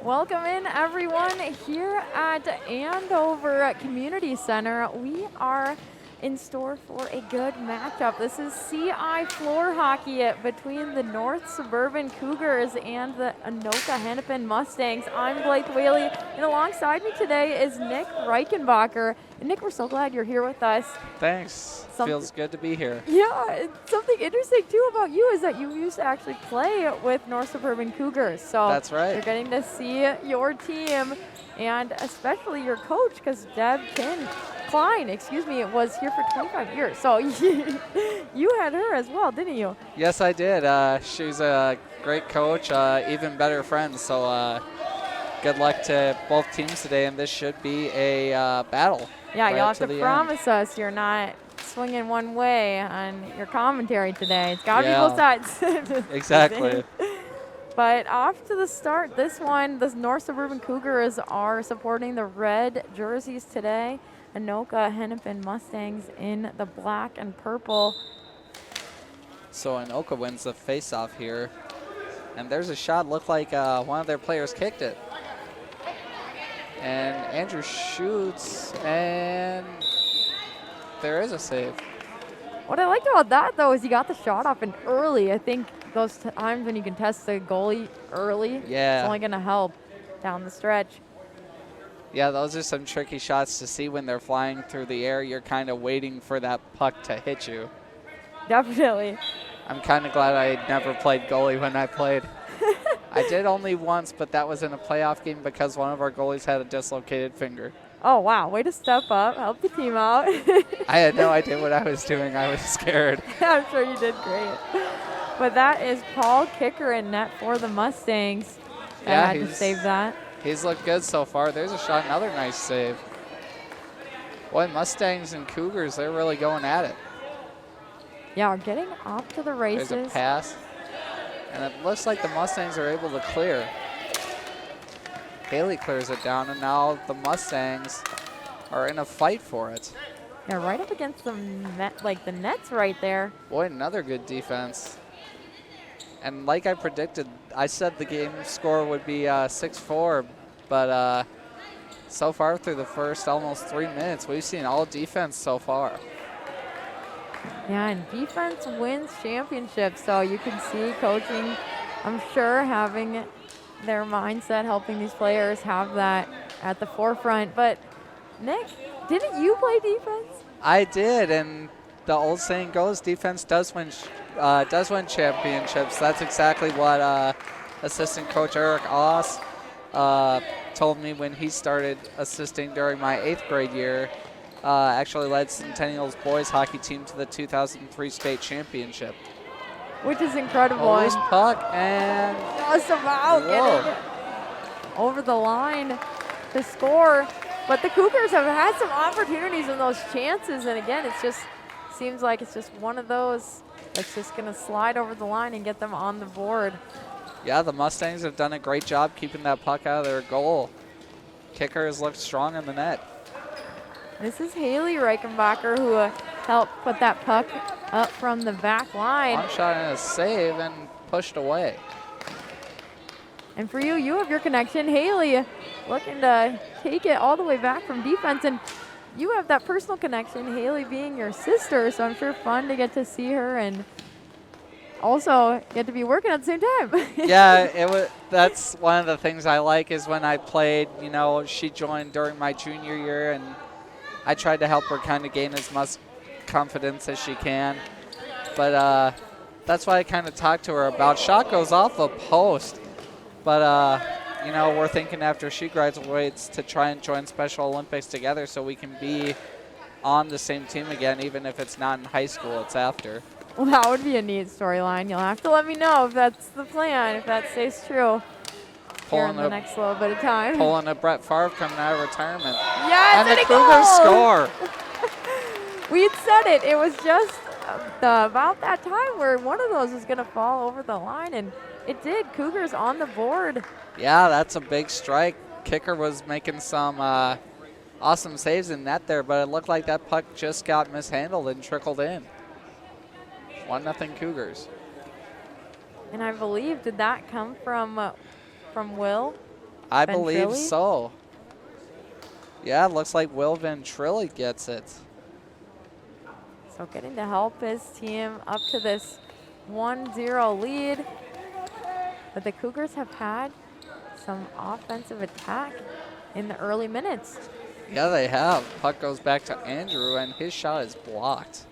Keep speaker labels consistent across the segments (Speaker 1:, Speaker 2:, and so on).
Speaker 1: Welcome in, everyone, here at Andover Community Center. We are in store for a good matchup. This is CI floor hockey between the North Suburban Cougars and the Anoka-Hennepin Mustangs. I'm Blake Whaley, and alongside me today is Nick Reichenbacher. And Nick, we're so glad you're here with us.
Speaker 2: Thanks. Feels good to be here.
Speaker 1: Yeah, something interesting too about you is that you used to actually play with North Suburban Cougars. So
Speaker 2: that's right.
Speaker 1: You're getting to see your team and especially your coach, because Deb Klein, was here for 25 years. So you had her as well, didn't you?
Speaker 2: Yes, I did. She's a great coach, even better friend. So good luck to both teams today, and this should be a battle.
Speaker 1: Yeah, you'll have to promise us you're not swinging one way on your commentary today. It's got to be both sides.
Speaker 2: Exactly.
Speaker 1: But off to the start, this one, the North Suburban Cougars are supporting the red jerseys today. Anoka-Hennepin Mustangs in the black and purple.
Speaker 2: So Anoka wins the face-off here. And there's a shot, looked like one of their players kicked it. And Andrew shoots, and there is a save.
Speaker 1: What I liked about that, though, is he got the shot off and early. I think those times when you can test the goalie early, it's only going to help down the stretch.
Speaker 2: Yeah, those are some tricky shots to see when they're flying through the air. You're kind of waiting for that puck to hit you.
Speaker 1: Definitely.
Speaker 2: I'm kind of glad I never played goalie when I played. I did only once, but that was in a playoff game because one of our goalies had a dislocated finger.
Speaker 1: Oh, wow. Way to step up. Help the team out.
Speaker 2: I had no idea what I was doing. I was scared.
Speaker 1: I'm sure you did great. But that is Paul Kicker in net for the Mustangs.
Speaker 2: Yeah,
Speaker 1: had to save that.
Speaker 2: He's looked good so far. There's a shot, another nice save. Boy, Mustangs and Cougars, they're really going at it.
Speaker 1: Yeah, we're getting off to the races.
Speaker 2: There's a pass. And it looks like the Mustangs are able to clear. Haley clears it down, and now the Mustangs are in a fight for it.
Speaker 1: Yeah, right up against the net, the nets right there.
Speaker 2: Boy, another good defense. And like I predicted, I said the game score would be 6-4, but so far through the first almost 3 minutes, we've seen all defense so far.
Speaker 1: Yeah, and defense wins championships, so you can see coaching, I'm sure, having their mindset, helping these players have that at the forefront. But Nick, didn't you play defense?
Speaker 2: I did, and the old saying goes, defense does win championships. That's exactly what assistant coach Eric Oss told me when he started assisting during my 8th grade year. Actually led Centennial's boys hockey team to the 2003 state championship.
Speaker 1: Which is incredible.
Speaker 2: Oh, this puck, and
Speaker 1: just about getting over the line to score. But the Cougars have had some opportunities in those chances, and again, it just seems like it's just one of those that's just going to slide over the line and get them on the board.
Speaker 2: Yeah, the Mustangs have done a great job keeping that puck out of their goal. Kicker has looked strong in the net.
Speaker 1: This is Haley Reichenbacher who helped put that puck up from the back line.
Speaker 2: One shot and a save and pushed away.
Speaker 1: And for you, you have your connection. Haley looking to take it all the way back from defense. And you have that personal connection, Haley being your sister. So I'm sure fun to get to see her and also get to be working at the same time.
Speaker 2: Yeah, that's one of the things I like is when I played, she joined during my junior year, and I tried to help her kind of gain as much confidence as she can. But that's why I kind of talked to her about. Shot goes off a post. But, we're thinking after she graduates to try and join Special Olympics together so we can be on the same team again, even if it's not in high school, it's after.
Speaker 1: Well, that would be a neat storyline. You'll have to let me know if that's the plan, if that stays true. Here in the next little bit of time.
Speaker 2: Pulling a Brett Favre coming out of retirement.
Speaker 1: Yes,
Speaker 2: and the Cougars score.
Speaker 1: We had said it. It was just about that time where one of those was going to fall over the line, and it did. Cougars on the board.
Speaker 2: Yeah, that's a big strike. Kicker was making some awesome saves in net there, but it looked like that puck just got mishandled and trickled in. 1-0 Cougars.
Speaker 1: And I believe, did that come from Will?
Speaker 2: I believe
Speaker 1: Ventrilli?
Speaker 2: so. Yeah, it looks like Will Ventrilli gets it.
Speaker 1: So getting to help his team up to this 1-0 lead. But the Cougars have had some offensive attack in the early minutes.
Speaker 2: Yeah, they have. Puck goes back to Andrew, and his shot is blocked.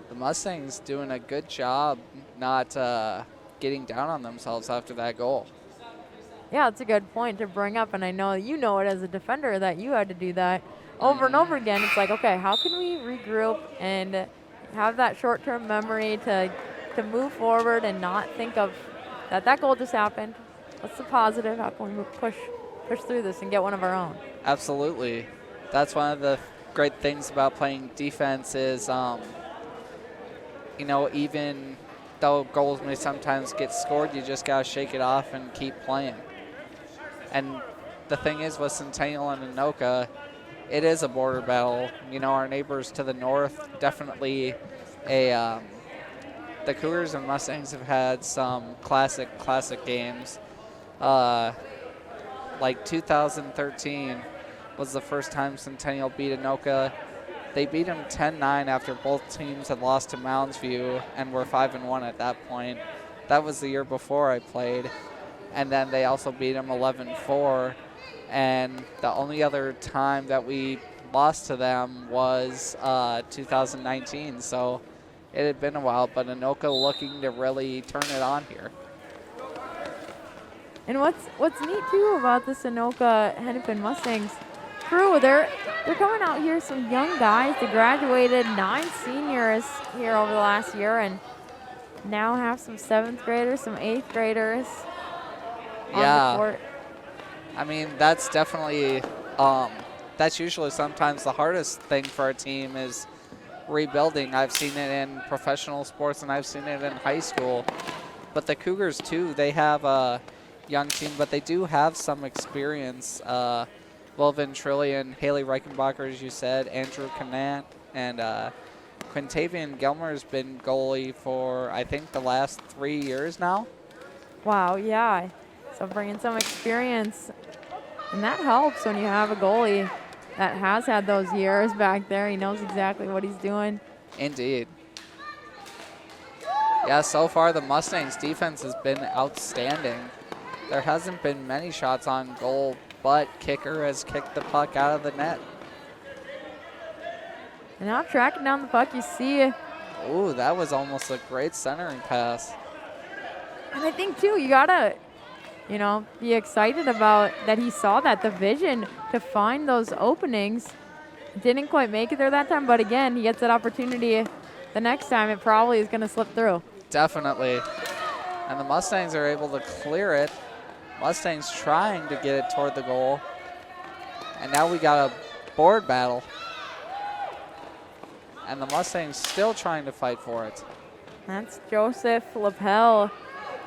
Speaker 2: The Mustangs doing a good job not getting down on themselves after that goal.
Speaker 1: Yeah, it's a good point to bring up, and I know you know it as a defender that you had to do that over and over again. It's like, okay, how can we regroup and have that short-term memory to move forward and not think of that goal just happened? What's the positive? How can we push through this and get one of our own?
Speaker 2: Absolutely. That's one of the great things about playing defense is, you know, even though goals may sometimes get scored, you just got to shake it off and keep playing. And the thing is with Centennial and Anoka, it is a border battle. You know, our neighbors to the north, definitely the Cougars and Mustangs have had some classic games. Like 2013 was the first time Centennial beat Anoka. They beat them 10-9 after both teams had lost to Mounds View and were 5-1 at that point. That was the year before I played. And then they also beat them 11-4. And the only other time that we lost to them was 2019. So it had been a while, but Anoka looking to really turn it on here.
Speaker 1: And what's neat too about this Anoka-Hennepin Mustangs crew, they're coming out here, some young guys. They graduated 9 seniors here over the last year, and now have some 7th graders, some 8th graders on the court.
Speaker 2: I mean, that's definitely that's usually sometimes the hardest thing for a team is rebuilding. I've seen it in professional sports and I've seen it in high school. But the Cougars too, they have a young team, but they do have some experience. Will Ventrilli and Haley Reichenbacher, as you said, Andrew Canant, and Quintavian Gilmer's been goalie for, I think, the last 3 years now.
Speaker 1: Wow, yeah. So bringing some experience, and that helps when you have a goalie that has had those years back there. He knows exactly what he's doing.
Speaker 2: Indeed. Yeah, so far the Mustangs' defense has been outstanding. There hasn't been many shots on goal, but kicker has kicked the puck out of the net.
Speaker 1: And now tracking down the puck, you see.
Speaker 2: Ooh, that was almost a great centering pass.
Speaker 1: And I think, too, you got to, you know, be excited about that he saw that, the vision to find those openings. Didn't quite make it there that time, but again, he gets that opportunity the next time. It probably is going to slip through.
Speaker 2: Definitely. And the Mustangs are able to clear it. Mustangs trying to get it toward the goal. And now we got a board battle. And the Mustangs still trying to fight for it.
Speaker 1: That's Joseph Lapel.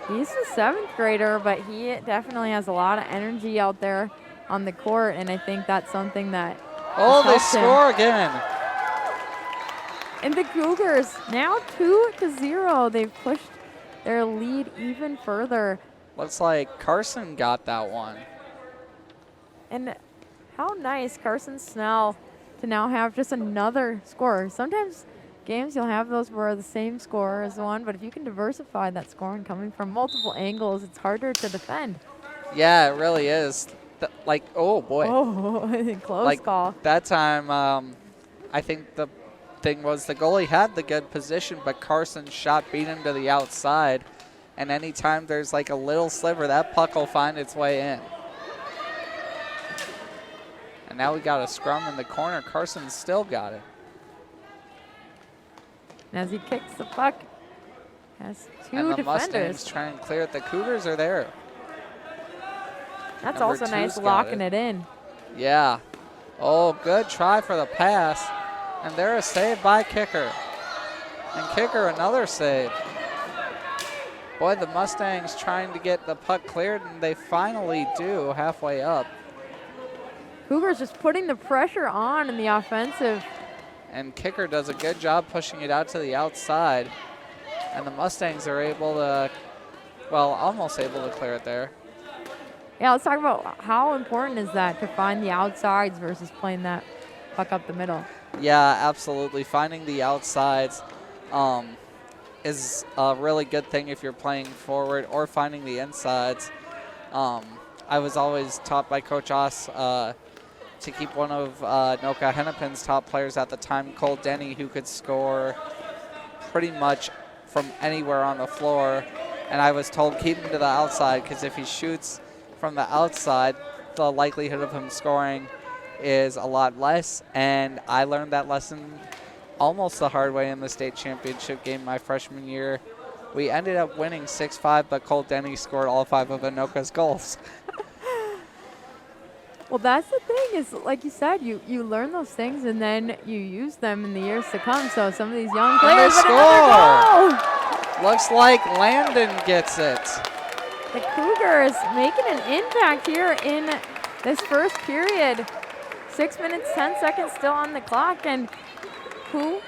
Speaker 1: He's a 7th grader, but he definitely has a lot of energy out there on the court, and I think that's something that
Speaker 2: they score again.
Speaker 1: And the Cougars now 2-0. They've pushed their lead even further.
Speaker 2: Looks like Carson got that one.
Speaker 1: And how nice, Carson Snell, to now have just another scorer. Sometimes games you'll have those where the same scorer is one, but if you can diversify that scoring coming from multiple angles, it's harder to defend.
Speaker 2: Yeah, it really is. Oh boy.
Speaker 1: Oh, close call.
Speaker 2: That time, I think the thing was the goalie had the good position, but Carson's shot beat him to the outside. And anytime there's like a little sliver, that puck will find its way in. And now we got a scrum in the corner. Carson still got it.
Speaker 1: And as he kicks the puck, has 2
Speaker 2: and the
Speaker 1: defenders.
Speaker 2: Mustangs try and clear it. The Cougars are there.
Speaker 1: That's
Speaker 2: Number
Speaker 1: also nice,
Speaker 2: 2's got
Speaker 1: locking it in.
Speaker 2: Yeah. Oh, good try for the pass. And there a save by Kicker. And Kicker another save. Boy, the Mustangs trying to get the puck cleared, and they finally do halfway up.
Speaker 1: Cougars just putting the pressure on in the offensive.
Speaker 2: And Kicker does a good job pushing it out to the outside. And the Mustangs are able to, well, almost able to clear it there.
Speaker 1: Yeah, let's talk about how important is that to find the outsides versus playing that puck up the middle.
Speaker 2: Yeah, absolutely. Finding the outsides is a really good thing if you're playing forward, or finding the insides. I was always taught by Coach Oss to keep one of Anoka-Hennepin's top players at the time, Cole Denny, who could score pretty much from anywhere on the floor. And I was told keep him to the outside, because if he shoots from the outside, the likelihood of him scoring is a lot less. And I learned that lesson almost the hard way in the state championship game my freshman year. We ended up winning 6-5, but Cole Denny scored all 5 of Anoka's goals.
Speaker 1: Well, that's the thing is, like you said, you learn those things and then you use them in the years to come. So some of these young players
Speaker 2: score. Looks like Landon gets it.
Speaker 1: The Cougars making an impact here in this first period. 6 minutes, 10 seconds still on the clock. And who?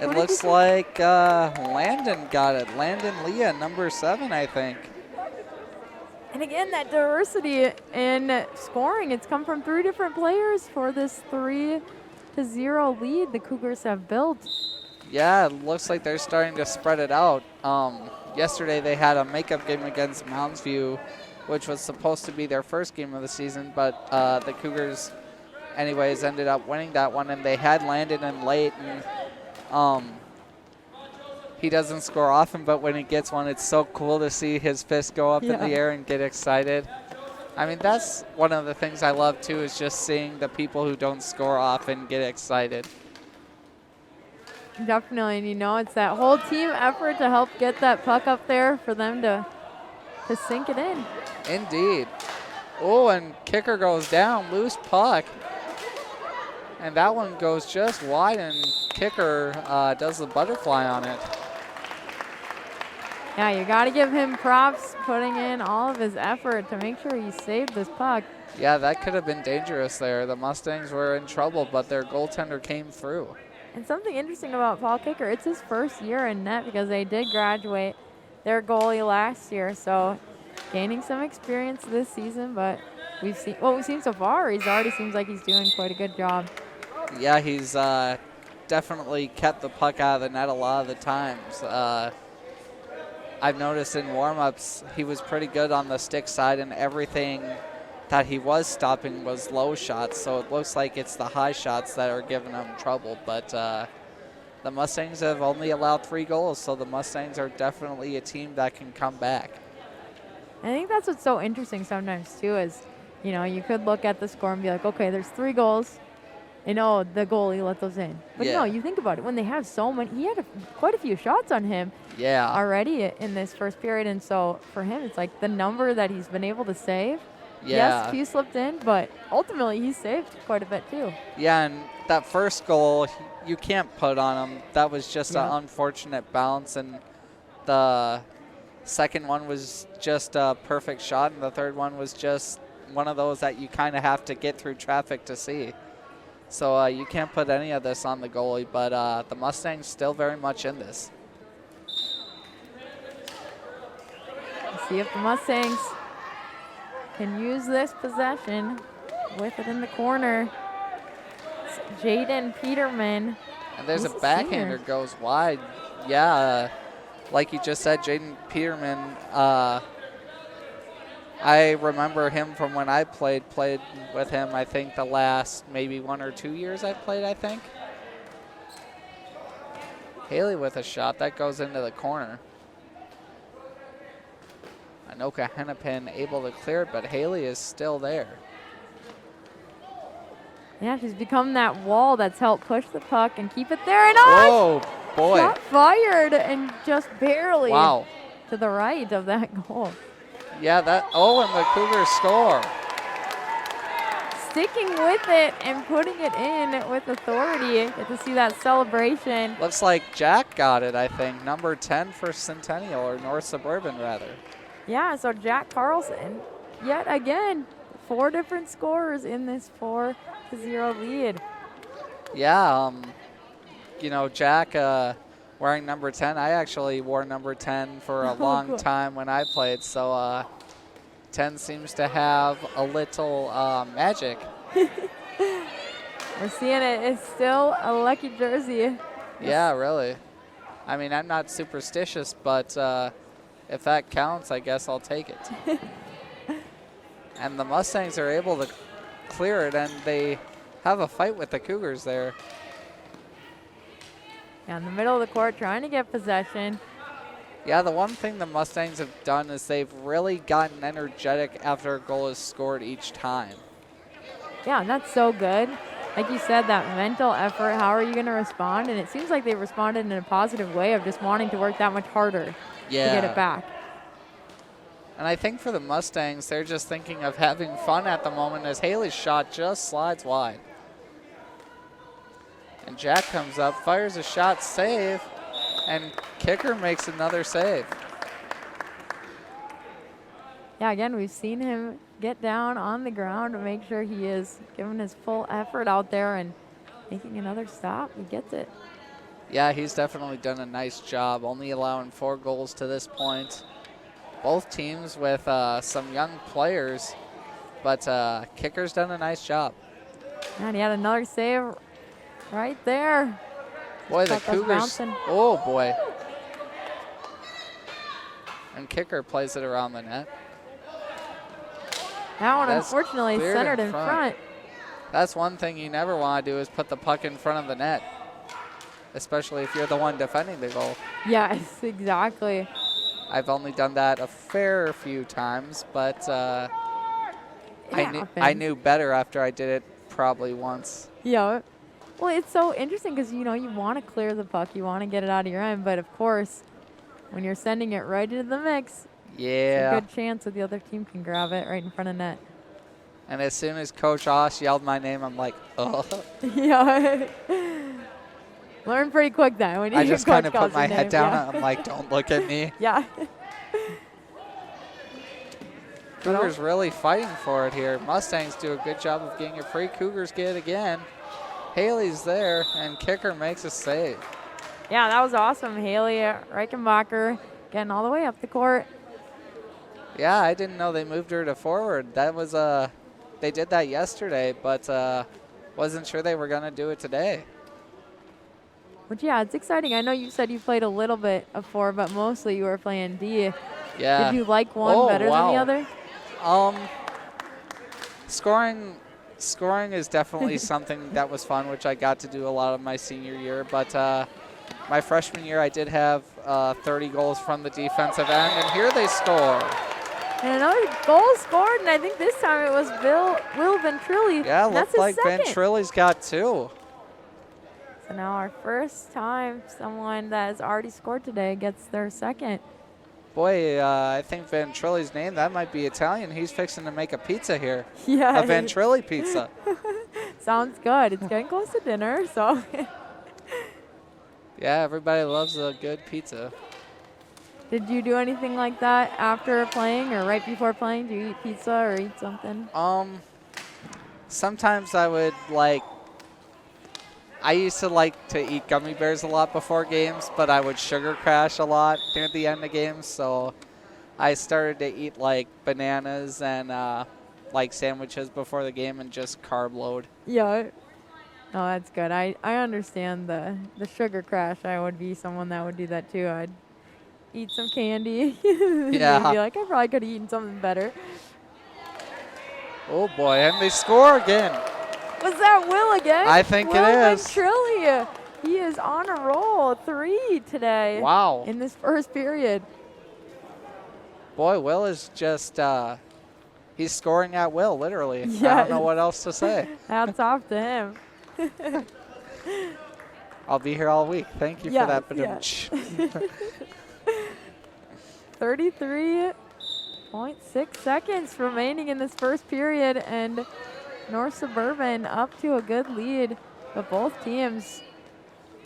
Speaker 2: It looks like Landon got it. Landon Leah, number 7, I think.
Speaker 1: And again, that diversity in scoring, it's come from 3 different players for this 3-0 lead the Cougars have built.
Speaker 2: Yeah, it looks like they're starting to spread it out. Yesterday they had a makeup game against Mounds View, which was supposed to be their first game of the season, but the Cougars anyways ended up winning that one, and they had Landon in late, and he doesn't score often, but when he gets one, it's so cool to see his fist go up in the air and get excited. I mean, that's one of the things I love too, is just seeing the people who don't score often get excited.
Speaker 1: Definitely, and you know, it's that whole team effort to help get that puck up there for them to sink it in.
Speaker 2: Indeed. Oh, and kicker goes down, loose puck. And that one goes just wide, and kicker does the butterfly on it.
Speaker 1: Yeah, you got to give him props, putting in all of his effort to make sure he saved this puck.
Speaker 2: Yeah, that could have been dangerous there. The Mustangs were in trouble, but their goaltender came through.
Speaker 1: And something interesting about Paul Kicker, it's his first year in net because they did graduate their goalie last year. So gaining some experience this season, but we've seen what we've seen so far. He's already seems like he's doing quite a good job.
Speaker 2: Yeah, he's definitely kept the puck out of the net a lot of the times. I've noticed in warm-ups he was pretty good on the stick side, and everything that he was stopping was low shots, so it looks like it's the high shots that are giving him trouble. But the Mustangs have only allowed 3 goals, so the Mustangs are definitely a team that can come back.
Speaker 1: I think that's what's so interesting sometimes too is, you know, you could look at the score and be like, okay, there's 3 goals, and oh, the goalie let those in. But no, you think about it, when they have so many, he had quite a few shots on him already in this first period, and so for him, it's like the number that he's been able to save. Yes, he slipped in, but ultimately he saved quite a bit too.
Speaker 2: Yeah, and that first goal, you can't put on him. That was just an unfortunate bounce, and the second one was just a perfect shot, and the third one was just one of those that you kind of have to get through traffic to see. So you can't put any of this on the goalie, but the Mustangs still very much in this.
Speaker 1: Let's see if the Mustangs can use this possession with it in the corner. It's Jaden Peterman.
Speaker 2: And there's a backhander goes wide. Yeah, like you just said, Jaden Peterman, I remember him from when I played with him, I think the last maybe 1 or 2 years I played, I think. Haley with a shot. That goes into the corner. Anoka-Hennepin able to clear it, but Haley is still there.
Speaker 1: Yeah, she's become that wall that's helped push the puck and keep it there. And
Speaker 2: whoa, boy.
Speaker 1: Shot fired and just barely
Speaker 2: to
Speaker 1: the right of that goal.
Speaker 2: Yeah, and the Cougars score.
Speaker 1: Sticking with it and putting it in with authority. Get to see that celebration.
Speaker 2: Looks like Jack got it, I think. Number 10 for Centennial, or North Suburban, rather.
Speaker 1: Yeah, so Jack Carlson, yet again, 4 different scorers in this 4-0 lead.
Speaker 2: Yeah, you know, Jack wearing number 10. I actually wore number 10 for a long time when I played, so 10 seems to have a little magic.
Speaker 1: We're seeing it. It's still a lucky jersey.
Speaker 2: Yeah, really. I mean, I'm not superstitious, but if that counts, I guess I'll take it. And the Mustangs are able to clear it, and they have a fight with the Cougars there.
Speaker 1: Yeah, in the middle of the court, trying to get possession.
Speaker 2: Yeah, the one thing the Mustangs have done is they've really gotten energetic after a goal is scored each time.
Speaker 1: Yeah, and that's so good. Like you said, that mental effort, how are you going to respond? And it seems like they responded in a positive way of just wanting to work that much harder to get it back.
Speaker 2: And I think for the Mustangs, they're just thinking of having fun at the moment as Haley's shot just slides wide. And Jack comes up, fires a shot, save, and kicker makes another save.
Speaker 1: Yeah, again, we've seen him get down on the ground to make sure he is giving his full effort out there and making another stop. He gets it.
Speaker 2: Yeah, he's definitely done a nice job, only allowing 4 goals to this point. Both teams with some young players, but kicker's done a nice job.
Speaker 1: And he had another save right there.
Speaker 2: Boy, the Cougars. Oh, boy. And kicker plays it around the net.
Speaker 1: That one, unfortunately, centered in front.
Speaker 2: That's one thing you never want to do is put the puck in front of the net, especially if you're the one defending the goal.
Speaker 1: Yes, exactly.
Speaker 2: I've only done that a fair few times, but I knew better after I did it probably once.
Speaker 1: Yeah. Well, it's so interesting because, you know, you want to clear the puck. You want to get it out of your end. But, of course, when you're sending it right into the mix,
Speaker 2: yeah,
Speaker 1: it's a good chance that the other team can grab it right in front of net.
Speaker 2: And as soon as Coach Osh yelled my name, I'm like, oh.
Speaker 1: Yeah. Learn pretty quick then. When
Speaker 2: I just kind of put my head down. Yeah. I'm like, don't look at me.
Speaker 1: Yeah.
Speaker 2: Cougars really fighting for it here. Mustangs do a good job of getting it free. Cougars get it again. Haley's there, and kicker makes a save.
Speaker 1: Yeah, that was awesome. Haley Reichenbacher getting all the way up the court.
Speaker 2: Yeah, I didn't know they moved her to forward. That was they did that yesterday, but wasn't sure they were going to do it today.
Speaker 1: But yeah, it's exciting. I know you said you played a little bit of forward, but mostly you were playing D.
Speaker 2: Yeah.
Speaker 1: Did you like one better than the other?
Speaker 2: Scoring is definitely something that was fun, which I got to do a lot of my senior year. But my freshman year, I did have 30 goals from the defensive end, and here they score.
Speaker 1: And another goal scored, and I think this time it was Will Ventrulli.
Speaker 2: Yeah, looked like Ventrulli's got 2.
Speaker 1: So now our first time someone that has already scored today gets their second.
Speaker 2: Boy, I think Ventrulli's name, that might be Italian. He's fixing to make a pizza here.
Speaker 1: Yeah.
Speaker 2: A Ventrulli pizza.
Speaker 1: Sounds good. It's getting close to dinner, so.
Speaker 2: Yeah, everybody loves a good pizza.
Speaker 1: Did you do anything like that after playing or right before playing? Do you eat pizza or eat something?
Speaker 2: Sometimes I would I used to like to eat gummy bears a lot before games, but I would sugar crash a lot near the end of games. So I started to eat like bananas and like sandwiches before the game and just carb load.
Speaker 1: Yeah. Oh, that's good. I understand the sugar crash. I would be someone that would do that too. I'd eat some candy.
Speaker 2: Yeah.
Speaker 1: Be like, I probably could have eaten something better.
Speaker 2: Oh boy, and they score again.
Speaker 1: Was that Will again?
Speaker 2: I think it is.
Speaker 1: Ventrulli. He is on a roll. 3 today.
Speaker 2: Wow.
Speaker 1: In this first period.
Speaker 2: Boy, Will is just, he's scoring at will, literally.
Speaker 1: Yeah.
Speaker 2: I don't know what else to say.
Speaker 1: Hats off to him.
Speaker 2: I'll be here all week. Thank you for that.
Speaker 1: Yeah. 33.6 seconds remaining in this first period, and North Suburban up to a good lead, but both teams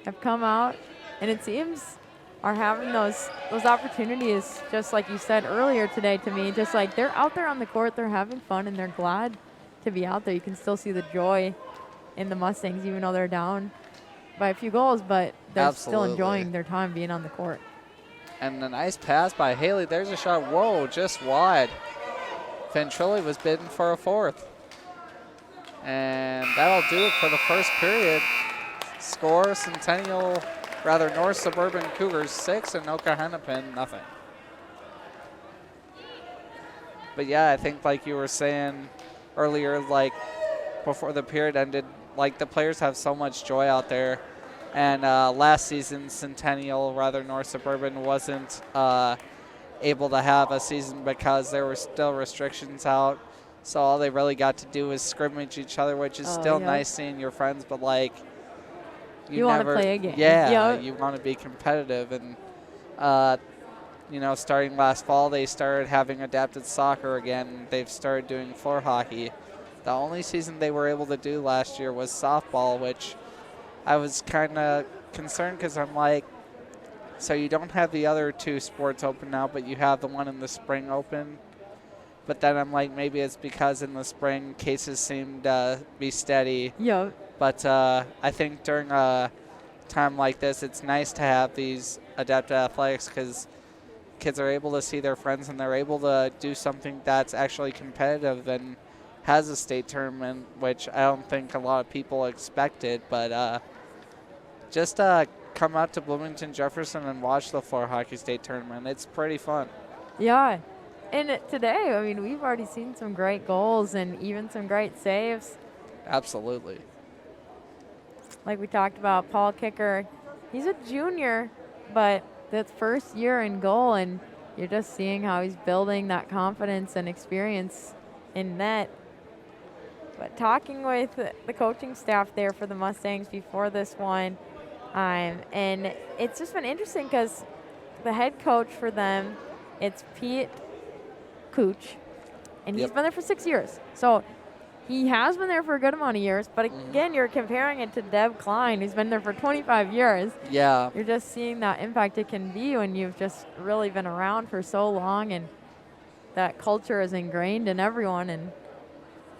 Speaker 1: have come out, and it seems are having those opportunities, just like you said earlier today to me, just like they're out there on the court, they're having fun, and they're glad to be out there. You can still see the joy in the Mustangs, even though they're down by a few goals, but they're still enjoying their time being on the court.
Speaker 2: And a nice pass by Haley. There's a shot. Whoa, just wide. Ventrulli was bidding for a fourth. And that'll do it for the first period. Score North Suburban Cougars 6 and Anoka-Hennepin nothing. But yeah, I think like you were saying earlier, like before the period ended, like the players have so much joy out there. And last season, North Suburban wasn't able to have a season because there were still restrictions out. So all they really got to do was scrimmage each other, which is still nice seeing your friends, but like
Speaker 1: you want to play a game.
Speaker 2: Yeah, you want to be competitive. And, starting last fall, they started having adapted soccer again. They've started doing floor hockey. The only season they were able to do last year was softball, which I was kind of concerned because I'm like, so you don't have the other two sports open now, but you have the one in the spring open. But then I'm like, maybe it's because in the spring cases seem to be steady.
Speaker 1: Yeah.
Speaker 2: But I think during a time like this, it's nice to have these adapted athletics because kids are able to see their friends and they're able to do something that's actually competitive and has a state tournament, which I don't think a lot of people expected. But just come out to Bloomington Jefferson and watch the floor hockey state tournament. It's pretty fun.
Speaker 1: Yeah. And today, I mean, we've already seen some great goals and even some great saves.
Speaker 2: Absolutely.
Speaker 1: Like we talked about, Paul Kicker, he's a junior, but that's first year in goal, and you're just seeing how he's building that confidence and experience in net. But talking with the coaching staff there for the Mustangs before this one, and it's just been interesting because the head coach for them, it's Pete Cooch, and he's been there for 6 years. So he has been there for a good amount of years, but again, you're comparing it to Deb Klein, who's been there for 25 years.
Speaker 2: Yeah.
Speaker 1: You're just seeing that impact it can be when you've just really been around for so long, and that culture is ingrained in everyone, and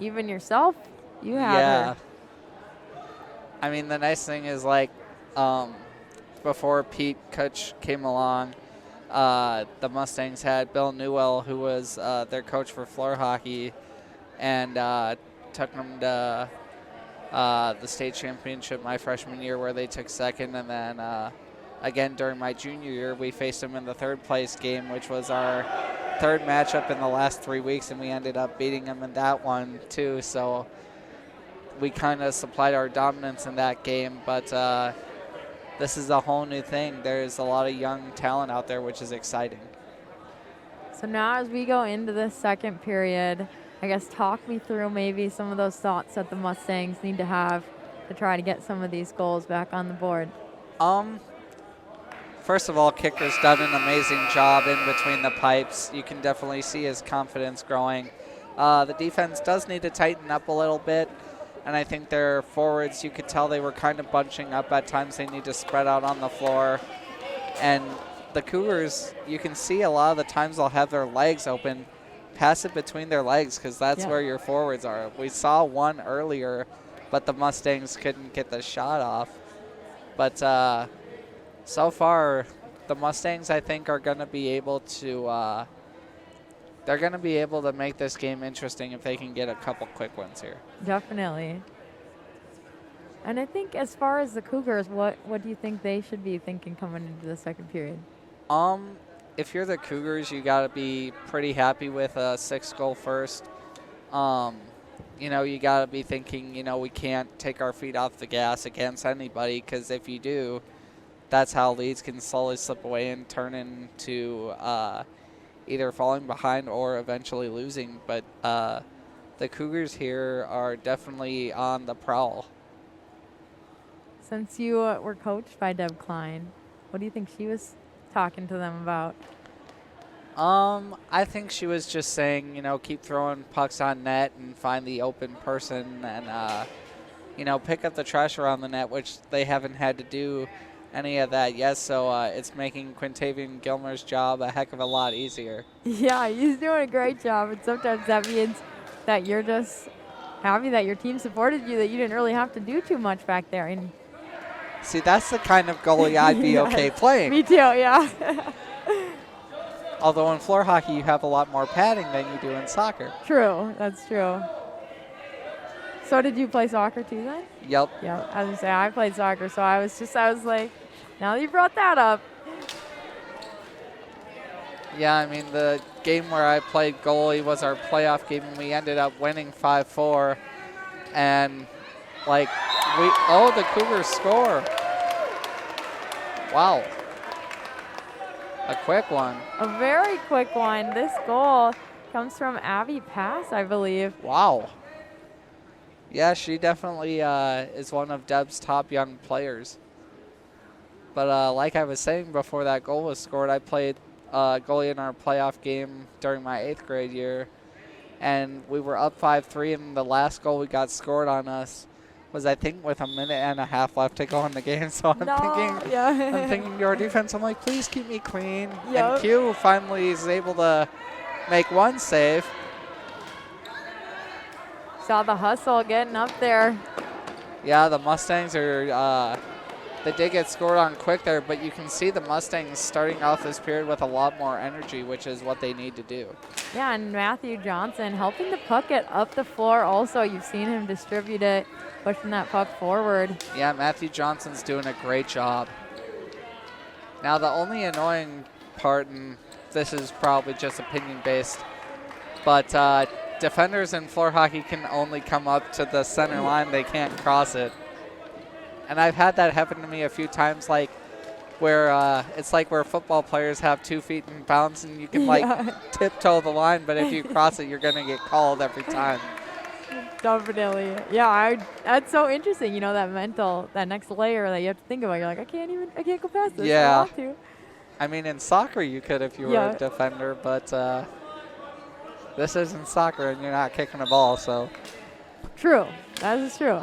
Speaker 1: even yourself, you have her.
Speaker 2: I mean, the nice thing is, like, before Pete Cooch came along, the Mustangs had Bill Newell, who was their coach for floor hockey, and took them to the state championship my freshman year where they took second. And then again during my junior year, we faced them in the third place game, which was our third matchup in the last 3 weeks, and we ended up beating them in that one too. So we kind of supplied our dominance in that game, but this is a whole new thing. There's a lot of young talent out there, which is exciting.
Speaker 1: So now as we go into the second period, I guess talk me through maybe some of those thoughts that the Mustangs need to have to try to get some of these goals back on the board.
Speaker 2: First of all, Kicker's done an amazing job in between the pipes. You can definitely see his confidence growing. The defense does need to tighten up a little bit, and I think their forwards, you could tell they were kind of bunching up at times. They need to spread out on the floor. And the Cougars, you can see a lot of the times they'll have their legs open. Pass it between their legs because that's where your forwards are. We saw one earlier, but the Mustangs couldn't get the shot off. But so far, the Mustangs, I think, are going to be able to they're going to be able to make this game interesting if they can get a couple quick ones here.
Speaker 1: Definitely. And I think as far as the Cougars, what do you think they should be thinking coming into the second period?
Speaker 2: If you're the Cougars, you got to be pretty happy with a 6-goal first. You got to be thinking, we can't take our feet off the gas against anybody, because if you do, that's how leads can slowly slip away and turn into either falling behind or eventually losing. But the Cougars here are definitely on the prowl.
Speaker 1: Since you were coached by Deb Klein, what do you think she was talking to them about?
Speaker 2: I think she was just saying, keep throwing pucks on net and find the open person and, pick up the trash around the net, which they haven't had to do any of that yet. So it's making Quintavian Gilmer's job a heck of a lot easier. Yeah,
Speaker 1: he's doing a great job. And sometimes that means that you're just happy that your team supported you, that you didn't really have to do too much back there. And
Speaker 2: see, that's the kind of goalie I'd be okay playing.
Speaker 1: Me too, yeah.
Speaker 2: Although in floor hockey, you have a lot more padding than you do in soccer.
Speaker 1: True, that's true. So did you play soccer too then?
Speaker 2: Yep.
Speaker 1: Yeah, I was gonna say I played soccer, so I was like, now that you brought that up.
Speaker 2: Yeah, I mean, the game where I played goalie was our playoff game, and we ended up winning 5-4. And, like, the Cougars score. Wow. A quick one.
Speaker 1: A very quick one. This goal comes from Abby Pass, I believe.
Speaker 2: Wow. Yeah, she definitely is one of Deb's top young players. But like I was saying before that goal was scored, I played goalie in our playoff game during my 8th grade year. And we were up 5-3, and the last goal we got scored on us was, I think, with a minute and a half left to go in the game. So I'm thinking to our defense, I'm like, please keep me clean. Yep. And Q finally is able to make one save.
Speaker 1: Saw the hustle getting up there.
Speaker 2: Yeah, the Mustangs are, they did get scored on quick there, but you can see the Mustangs starting off this period with a lot more energy, which is what they need to do.
Speaker 1: Yeah, and Matthew Johnson helping the puck get up the floor also. You've seen him distribute it, pushing that puck forward. Yeah,
Speaker 2: Matthew Johnson's doing a great job. Now, the only annoying part, and this is probably just opinion-based, but defenders in floor hockey can only come up to the center line. They can't cross it. And I've had that happen to me a few times, like where it's like where football players have 2 feet in bounds and you can like tiptoe the line, but if you cross it, you're going to get called every time.
Speaker 1: Definitely. Yeah, that's so interesting. You know, that next layer that you have to think about. You're like, I can't go past this.
Speaker 2: Yeah.
Speaker 1: I want to.
Speaker 2: I mean, in soccer you could if you were a defender, but this isn't soccer and you're not kicking a ball, so.
Speaker 1: True. That is true.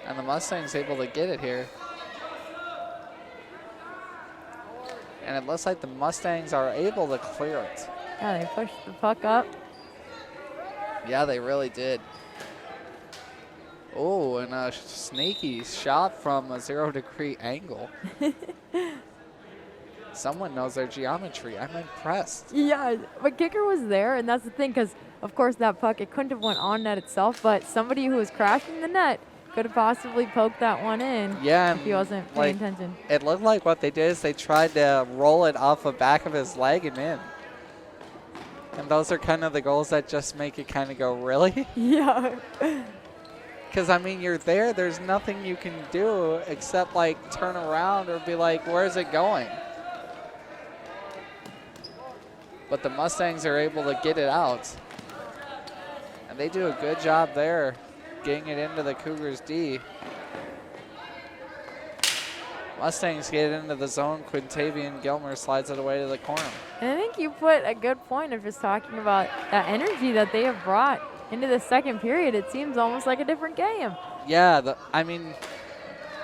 Speaker 2: And the Mustangs able to get it here. And it looks like the Mustangs are able to clear it.
Speaker 1: Yeah, they pushed the puck up.
Speaker 2: Yeah, they really did. Oh, and a sneaky shot from a 0-degree angle. Someone knows their geometry. I'm impressed.
Speaker 1: Yeah, but kicker was there, and that's the thing, because, of course, that puck, it couldn't have went on net itself, but somebody who was crashing the net could have possibly poked that one in if he wasn't paying attention. It
Speaker 2: looked like what they did is they tried to roll it off the back of his leg and in. And those are kind of the goals that just make you kind of go, really?
Speaker 1: Yeah.
Speaker 2: Because, I mean, you're there. There's nothing you can do except, like, turn around or be like, where's it going? But the Mustangs are able to get it out. And they do a good job there, getting it into the Cougars' D. Mustangs get into the zone. Quintavian Gilmer slides it away to the corner.
Speaker 1: And I think you put a good point of just talking about that energy that they have brought into the second period. It seems almost like a different game.
Speaker 2: Yeah, I mean,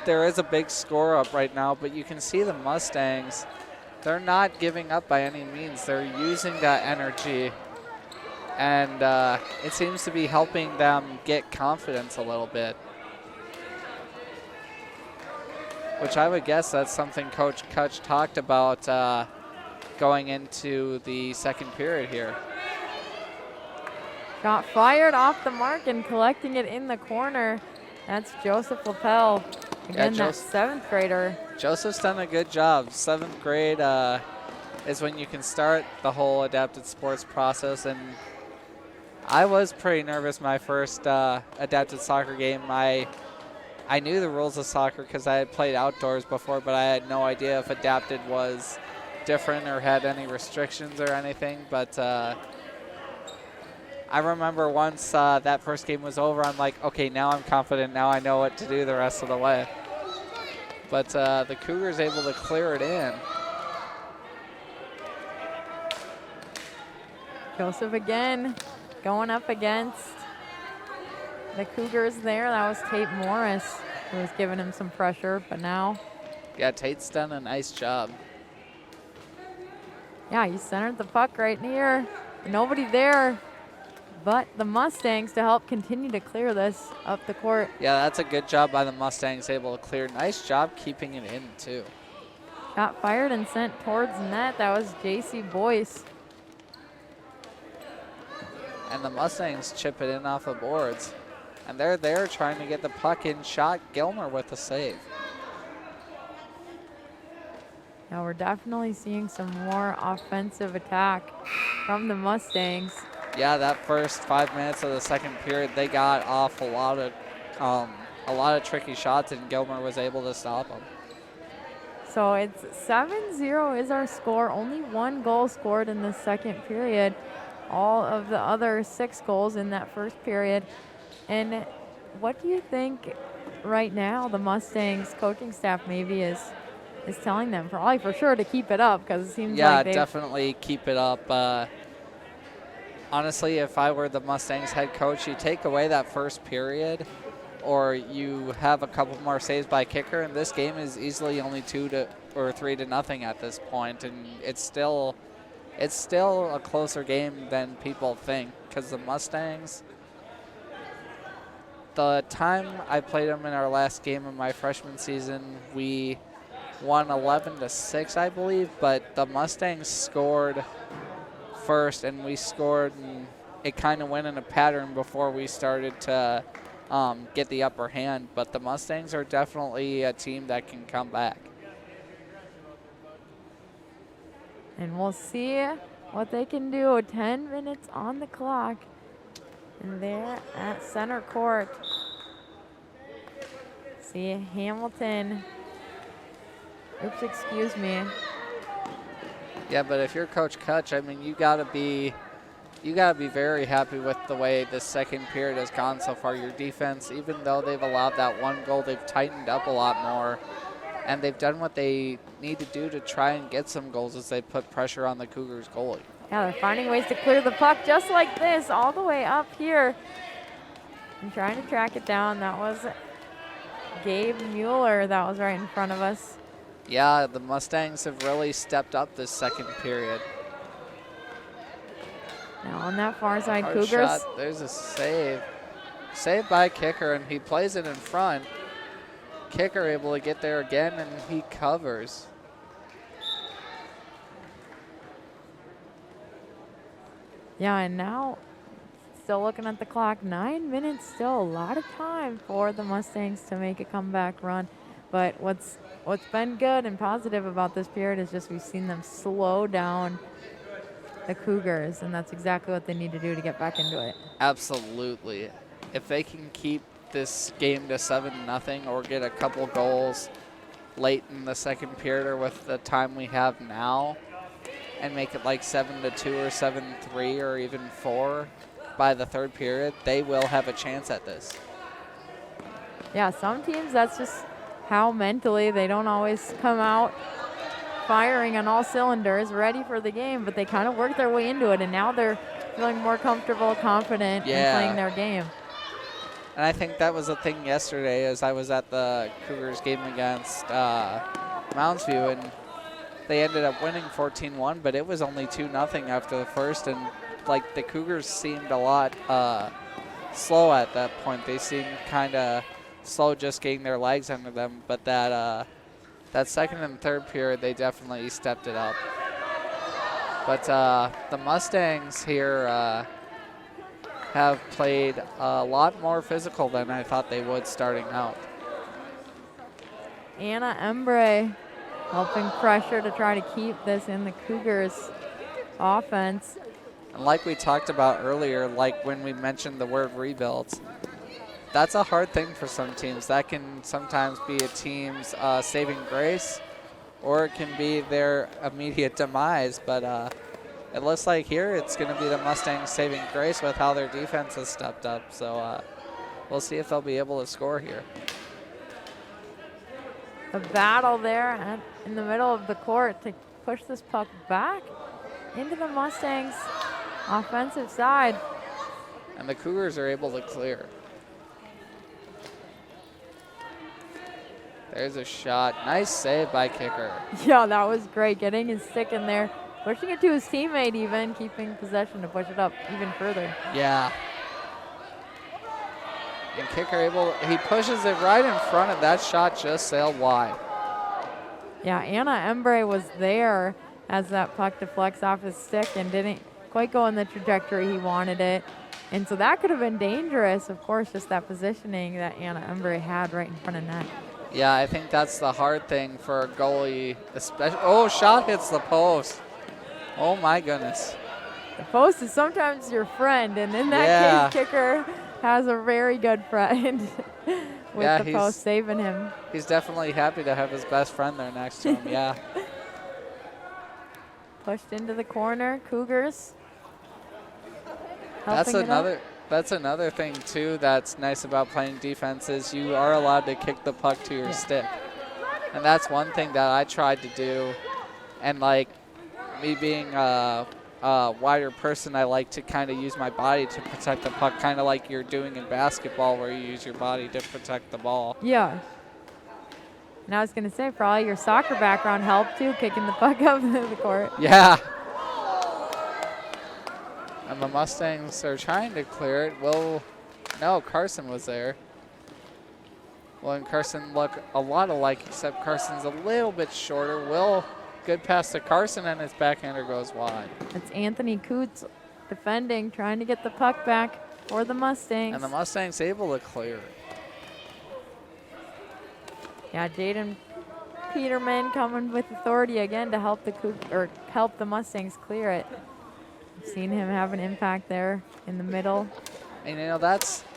Speaker 2: there is a big score up right now, but you can see the Mustangs, they're not giving up by any means. They're using that energy, and it seems to be helping them get confidence a little bit. Which I would guess that's something Coach Kutch talked about going into the second period here.
Speaker 1: Shot fired off the mark and collecting it in the corner. That's Joseph Lapel. Again, that 7th grader.
Speaker 2: Joseph's done a good job. 7th grade is when you can start the whole adapted sports process. And I was pretty nervous my first adapted soccer game. I knew the rules of soccer because I had played outdoors before, but I had no idea if adapted was different or had any restrictions or anything. But I remember once that first game was over, I'm like, okay, now I'm confident. Now I know what to do the rest of the way. But the Cougars able to clear it in.
Speaker 1: Joseph again going up against the Cougars there. That was Tate Morris who was giving him some pressure, but now.
Speaker 2: Yeah, Tate's done a nice job.
Speaker 1: Yeah, he centered the puck right near. Nobody there but the Mustangs to help continue to clear this up the court.
Speaker 2: Yeah, that's a good job by the Mustangs, able to clear. Nice job keeping it in, too.
Speaker 1: got fired and sent towards net. That was J.C. Boyce.
Speaker 2: And the Mustangs chip it in off of boards. And they're there trying to get the puck in shot. Gilmer with the save.
Speaker 1: Now we're definitely seeing some more offensive attack from the Mustangs.
Speaker 2: Yeah, that first 5 minutes of the second period, they got off a lot of tricky shots, and Gilmer was able to stop them.
Speaker 1: So it's 7-0 is our score. Only 1 goal scored in the second period. All of the other 6 goals in that first period. And what do you think right now the Mustangs coaching staff maybe is telling them? Probably for sure to keep it up, because it seems like
Speaker 2: Yeah, definitely keep it up. Honestly, if I were the Mustangs head coach, you take away that first period, or you have a couple more saves by kicker, and this game is easily only 2 or 3 to nothing at this point, and it's still a closer game than people think, because the Mustangs, the time I played them in our last game of my freshman season, we won 11-6, I believe, but the Mustangs scored first, and we scored, and it kind of went in a pattern before we started to get the upper hand. But the Mustangs are definitely a team that can come back.
Speaker 1: And we'll see what they can do. 10 minutes on the clock. And they're at center court. See Hamilton. Oops, excuse me.
Speaker 2: Yeah, but if you're Coach Kutch, I mean, you gotta be very happy with the way the second period has gone so far. Your defense, even though they've allowed that 1 goal, they've tightened up a lot more, and they've done what they need to do to try and get some goals as they put pressure on the Cougars goalie.
Speaker 1: Yeah, they're finding ways to clear the puck just like this, all the way up here. And trying to track it down. That was Gabe Mueller that was right in front of us.
Speaker 2: Yeah, the Mustangs have really stepped up this second period.
Speaker 1: Now on that far side,
Speaker 2: Hard
Speaker 1: Cougars.
Speaker 2: shot. There's a save. Saved by kicker, and he plays it in front. Kicker able to get there again, and he covers.
Speaker 1: Yeah, and now still looking at the clock, 9 minutes still, a lot of time for the Mustangs to make a comeback run. But what's been good and positive about this period is just we've seen them slow down the Cougars, and that's exactly what they need to do to get back into it.
Speaker 2: Absolutely. If they can keep this game to 7-0 or get a couple goals late in the second period or with the time we have now and make it like 7-2 or 7-3 or even 4 by the third period, they will have a chance at this.
Speaker 1: Yeah, some teams, that's just how mentally they don't always come out firing on all cylinders, ready for the game, but they kind of work their way into it, and now they're feeling more comfortable, confident in playing their game.
Speaker 2: And I think that was the thing yesterday as I was at the Cougars game against Mounds View, and they ended up winning 14-1, but it was only 2-0 after the first, and like the Cougars seemed a lot slow at that point. They seemed kind of slow just getting their legs under them, but that second and third period, they definitely stepped it up. But the Mustangs here have played a lot more physical than I thought they would starting out.
Speaker 1: Anna Embre helping pressure to try to keep this in the Cougars' offense.
Speaker 2: And like we talked about earlier, like when we mentioned the word rebuilds, that's a hard thing for some teams. That can sometimes be a team's saving grace, or it can be their immediate demise. But it looks like here it's going to be the Mustangs' saving grace with how their defense has stepped up. So we'll see if they'll be able to score here.
Speaker 1: A battle there in the middle of the court to push this puck back into the Mustangs' offensive side.
Speaker 2: And the Cougars are able to clear. There's a shot. Nice save by kicker.
Speaker 1: Yeah, that was great. Getting his stick in there, pushing it to his teammate even, keeping possession to push it up even further.
Speaker 2: Yeah. And kicker he pushes it right in front, and that shot just sailed wide.
Speaker 1: Yeah, Anna Embry was there as that puck deflects off his stick and didn't quite go in the trajectory he wanted it. And so that could have been dangerous, of course, just that positioning that Anna Embry had right in front of net.
Speaker 2: Yeah, I think that's the hard thing for a goalie, especially. Oh, shot hits the post. Oh, my goodness.
Speaker 1: The post is sometimes your friend, and in that case, kicker has a very good friend with the post saving him.
Speaker 2: He's definitely happy to have his best friend there next to him, yeah.
Speaker 1: Pushed into the corner, Cougars.
Speaker 2: That's another thing too that's nice about playing defense is you are allowed to kick the puck to your stick. And that's one thing that I tried to do. And like me being a wider person, I like to kind of use my body to protect the puck, kind of like you're doing in basketball where you use your body to protect the ball.
Speaker 1: Yeah. And I was going to say, probably your soccer background helped too, kicking the puck up the court.
Speaker 2: Yeah. And the Mustangs are trying to clear it. No, Carson was there. Will and Carson look a lot alike, except Carson's a little bit shorter. Good pass to Carson, and his backhander goes wide.
Speaker 1: It's Anthony Coots defending, trying to get the puck back for the Mustangs.
Speaker 2: And the Mustangs able to clear.
Speaker 1: Yeah, Jaden Peterman coming with authority again to help help the Mustangs clear it. I've seen him have an impact there in the middle.
Speaker 2: And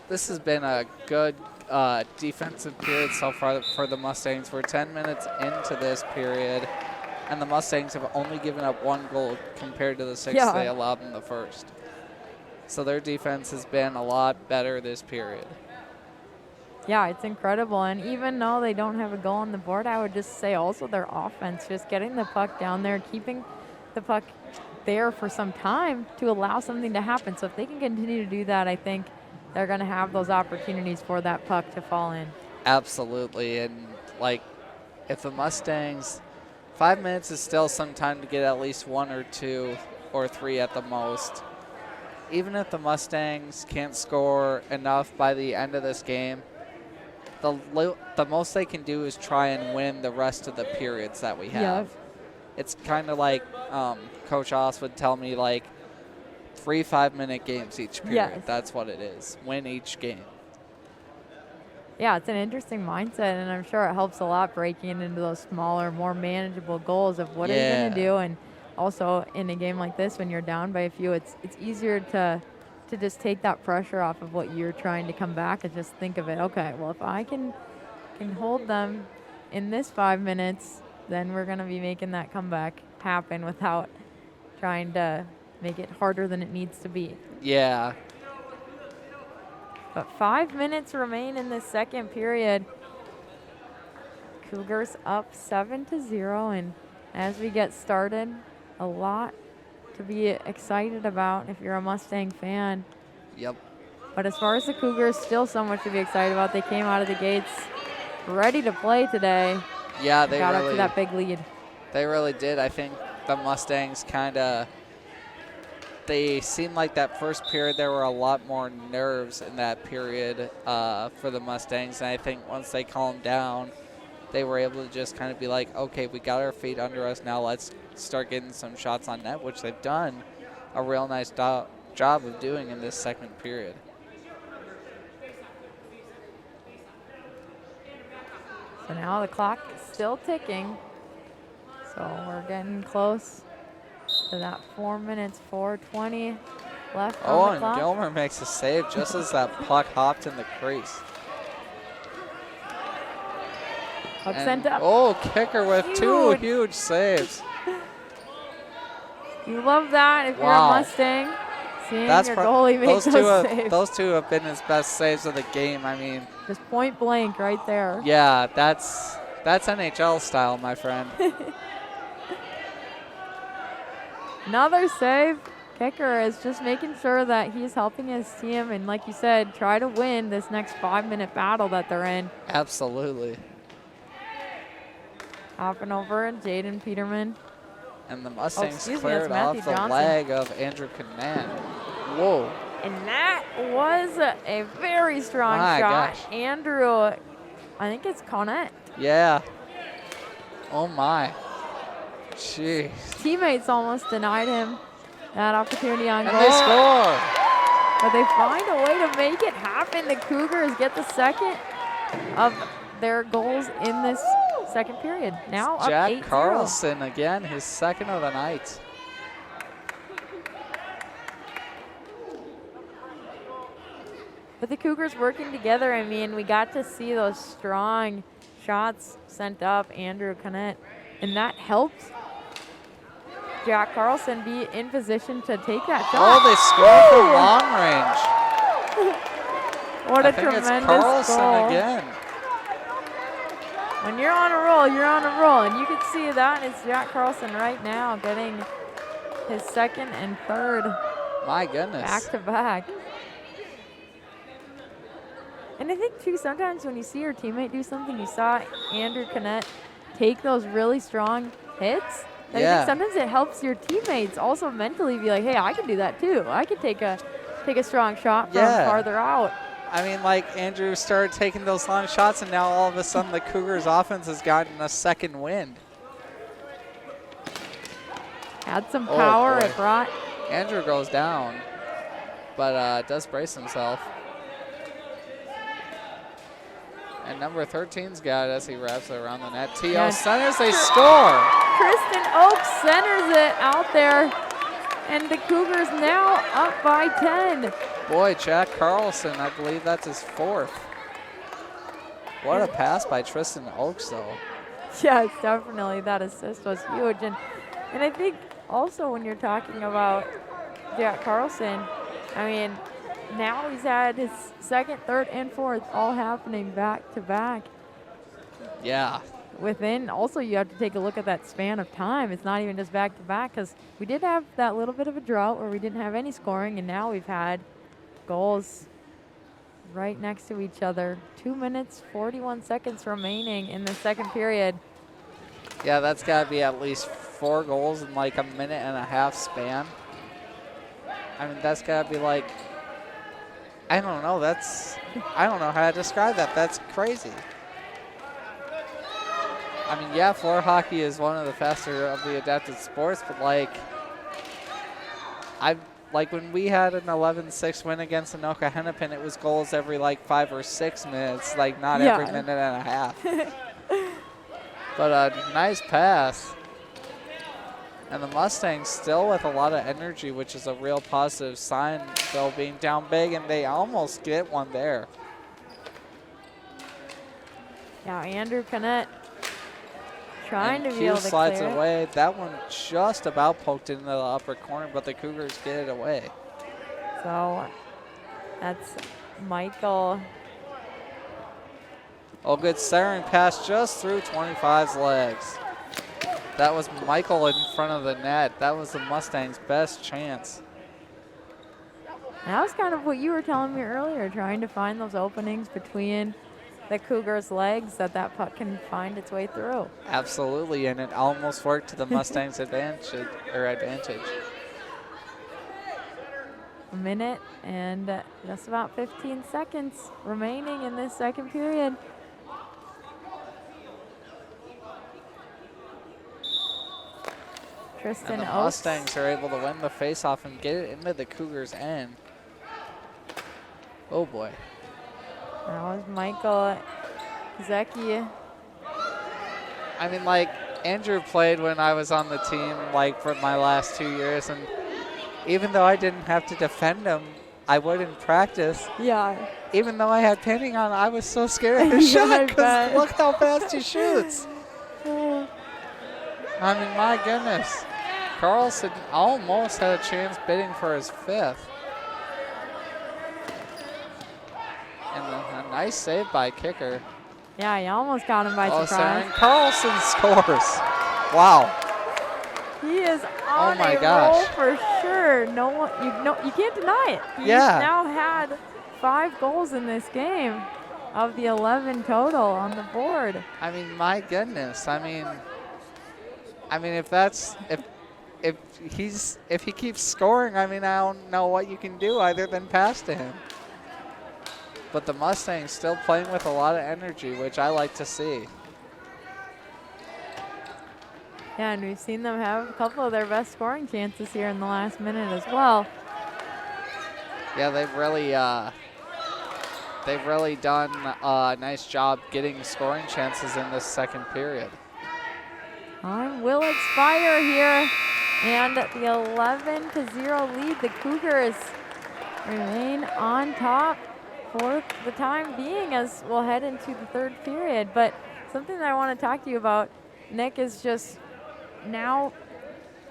Speaker 2: this has been a good defensive period so far for the Mustangs. We're 10 minutes into this period, and the Mustangs have only given up 1 goal compared to the 6 they allowed in the first. So their defense has been a lot better this period.
Speaker 1: Yeah, it's incredible. And even though they don't have a goal on the board, I would just say also their offense, just getting the puck down there, keeping the puck there for some time to allow something to happen. So if they can continue to do that, I think they're going to have those opportunities for that puck to fall in.
Speaker 2: Absolutely. And like if the Mustangs, 5 minutes is still some time to get at least 1 or 2 or 3 at the most. Even if the Mustangs can't score enough by the end of this game, the most they can do is try and win the rest of the periods that we have.
Speaker 1: Yeah.
Speaker 2: It's kind of like Coach Oss would tell me, like 3 5-minute games each period.
Speaker 1: Yes.
Speaker 2: That's what it is. Win each game.
Speaker 1: Yeah, it's an interesting mindset, and I'm sure it helps a lot breaking into those smaller, more manageable goals of what are you going to do. And also in a game like this, when you're down by a few, it's easier to just take that pressure off of what you're trying to come back and just think of it, okay, well, if I can hold them in this 5 minutes, then we're going to be making that comeback happen without trying to make it harder than it needs to be.
Speaker 2: Yeah.
Speaker 1: But 5 minutes remain in this second period. Cougars up 7-0, and as we get started, a lot to be excited about if you're a Mustang fan.
Speaker 2: Yep.
Speaker 1: But as far as the Cougars, still so much to be excited about. They came out of the gates ready to play today.
Speaker 2: Yeah, they
Speaker 1: got
Speaker 2: really
Speaker 1: up to that big lead.
Speaker 2: They really did. I think the Mustangs they seemed like that first period there were a lot more nerves in that period for the Mustangs. And I think once they calmed down, they were able to just kind of be like, okay, we got our feet under us. Now let's start getting some shots on net, which they've done a real nice job of doing in this second period.
Speaker 1: So now the clock is still ticking. So we're getting close to that 4 minutes, 4:20 left on the clock.
Speaker 2: And Gilmer makes a save just as that puck hopped in the crease.
Speaker 1: Puck sent up.
Speaker 2: Kicker with two huge saves.
Speaker 1: You love that if you're a Mustang. Seeing your goalie make those saves.
Speaker 2: Those two have been his best saves of the game. I mean,
Speaker 1: just point blank right there.
Speaker 2: Yeah, that's NHL style, my friend.
Speaker 1: Another save. Kicker is just making sure that he's helping his team and, like you said, try to win this next 5-minute battle that they're in.
Speaker 2: Absolutely.
Speaker 1: Hopping over and Jaden Peterman.
Speaker 2: And the Mustangs cleared off the leg of Andrew Canan. Whoa.
Speaker 1: And that was a very strong shot.
Speaker 2: Gosh.
Speaker 1: Andrew, I think it's Connett.
Speaker 2: Yeah. Oh my. Jeez.
Speaker 1: Teammates almost denied him that opportunity on
Speaker 2: And
Speaker 1: goal.
Speaker 2: they score.
Speaker 1: But they find a way to make it happen. The Cougars get the second of their goals in this second period. Now up 8-0.
Speaker 2: Jack Carlson again, his second of the night.
Speaker 1: But the Cougars working together, I mean, we got to see those strong shots sent up, Andrew Connett, and that helped Jack Carlson be in position to take that shot.
Speaker 2: Oh, they score from long range.
Speaker 1: What
Speaker 2: I
Speaker 1: a
Speaker 2: think it's
Speaker 1: tremendous
Speaker 2: Carlson
Speaker 1: goal.
Speaker 2: again.
Speaker 1: When you're on a roll, you're on a roll. And you can see that is Jack Carlson right now getting his second and third
Speaker 2: My goodness.
Speaker 1: back to back. And I think too, sometimes when you see your teammate do something, you saw Andrew Connett take those really strong hits. I
Speaker 2: Yeah.
Speaker 1: think sometimes it helps your teammates also mentally be like, hey, I can do that too. I can take a strong shot from farther out.
Speaker 2: I mean, like Andrew started taking those long shots, and now all of a sudden the Cougars offense has gotten a second wind.
Speaker 1: Had some power.
Speaker 2: boy.
Speaker 1: It brought.
Speaker 2: Andrew goes down, but does brace himself. And number 13's got it as he wraps it around the net. T.O. centers, they score.
Speaker 1: Kristen Oakes centers it out there. And the Cougars now up by 10.
Speaker 2: Boy, Jack Carlson, I believe that's his fourth. What a pass by Tristan Oakes, though.
Speaker 1: Yes, definitely. That assist was huge. And I think also when you're talking about Jack Carlson, I mean, now he's had his second, third, and fourth all happening back to back.
Speaker 2: Yeah.
Speaker 1: Within, also you have to take a look at that span of time. It's not even just back to back, because we did have that little bit of a drought where we didn't have any scoring, and now we've had goals right next to each other. 2 minutes, 41 seconds remaining in the second period.
Speaker 2: Yeah, that's got to be at least 4 goals in like a minute and a half span. I mean, that's got to be like, I don't know. I don't know how to describe that. That's crazy. I mean, yeah, floor hockey is one of the faster of the adapted sports, but like when we had an 11-6 win against Anoka-Hennepin, it was goals every like 5 or 6 minutes, like not every minute and a half. But a nice pass. And the Mustangs still with a lot of energy, which is a real positive sign, though, being down big, and they almost get one there.
Speaker 1: Now Andrew Connett trying
Speaker 2: and
Speaker 1: to be able to
Speaker 2: slides
Speaker 1: clear
Speaker 2: it away. That one just about poked into the upper corner, but the Cougars get it away.
Speaker 1: So that's Michael.
Speaker 2: Oh, good centering pass just through 25's legs. That was Michael in front of the net. That was the Mustangs' best chance.
Speaker 1: That was kind of what you were telling me earlier, trying to find those openings between the Cougars' legs that puck can find its way through.
Speaker 2: Absolutely, and it almost worked to the Mustangs' advantage.
Speaker 1: A minute and just about 15 seconds remaining in this second period. Tristan
Speaker 2: And the
Speaker 1: Oakes.
Speaker 2: Mustangs are able to win the faceoff and get it into the Cougars' end. Oh boy.
Speaker 1: That was Michael Zecki.
Speaker 2: I mean, like, Andrew played when I was on the team, like, for my last 2 years, and even though I didn't have to defend him, I would in practice.
Speaker 1: Yeah.
Speaker 2: Even though I had pinning on, I was so scared of his shot, because look how fast he shoots. I mean, my goodness. Carlson almost had a chance bidding for his fifth. And a nice save by kicker.
Speaker 1: Yeah, he almost got him by surprise.
Speaker 2: Sarah Carlson scores. Wow.
Speaker 1: He is on
Speaker 2: my
Speaker 1: a
Speaker 2: gosh.
Speaker 1: roll for sure. You can't deny it. He's now had 5 goals in this game of the 11 total on the board.
Speaker 2: I mean, my goodness. I mean, if he keeps scoring, I mean, I don't know what you can do other than pass to him. But the Mustangs still playing with a lot of energy, which I like to see.
Speaker 1: Yeah, and we've seen them have a couple of their best scoring chances here in the last minute as well.
Speaker 2: Yeah, they've really done a nice job getting scoring chances in this second period.
Speaker 1: Time will expire here, and the 11-0 lead. The Cougars remain on top for the time being as we'll head into the third period. But something that I want to talk to you about, Nick, is just now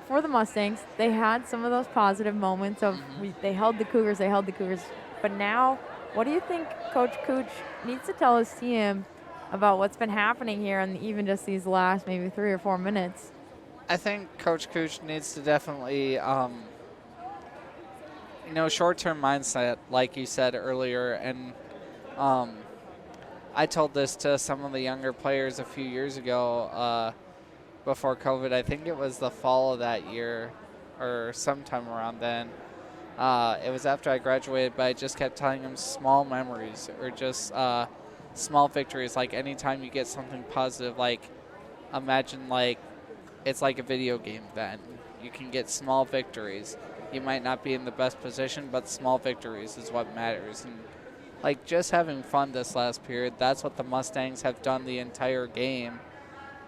Speaker 1: for the Mustangs, they had some of those positive moments of they held the Cougars, but now what do you think Coach Cooch needs to tell his team about what's been happening here and even just these last maybe 3 or 4 minutes?
Speaker 2: I think Coach Cooch needs to definitely, short-term mindset, like you said earlier. And I told this to some of the younger players a few years ago before COVID. I think it was the fall of that year or sometime around then. It was after I graduated, but I just kept telling them small memories or just small victories. Like anytime you get something positive, like imagine like it's like a video game then. You can get small victories. You might not be in the best position, but small victories is what matters. And like just having fun this last period, that's what the Mustangs have done the entire game.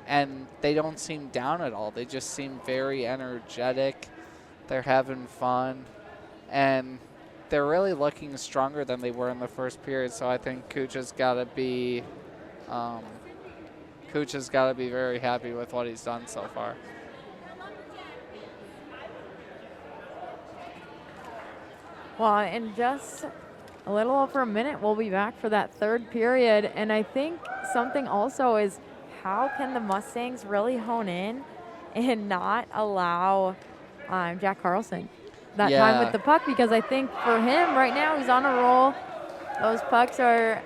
Speaker 2: And they don't seem down at all. They just seem very energetic. They're having fun. And they're really looking stronger than they were in the first period. So I think Cooch has got to be very happy with what he's done so far.
Speaker 1: Well, in just a little over a minute, we'll be back for that third period. And I think something also is how can the Mustangs really hone in and not allow Jack Carlson that time with the puck, because I think for him right now, he's on a roll. Those pucks are,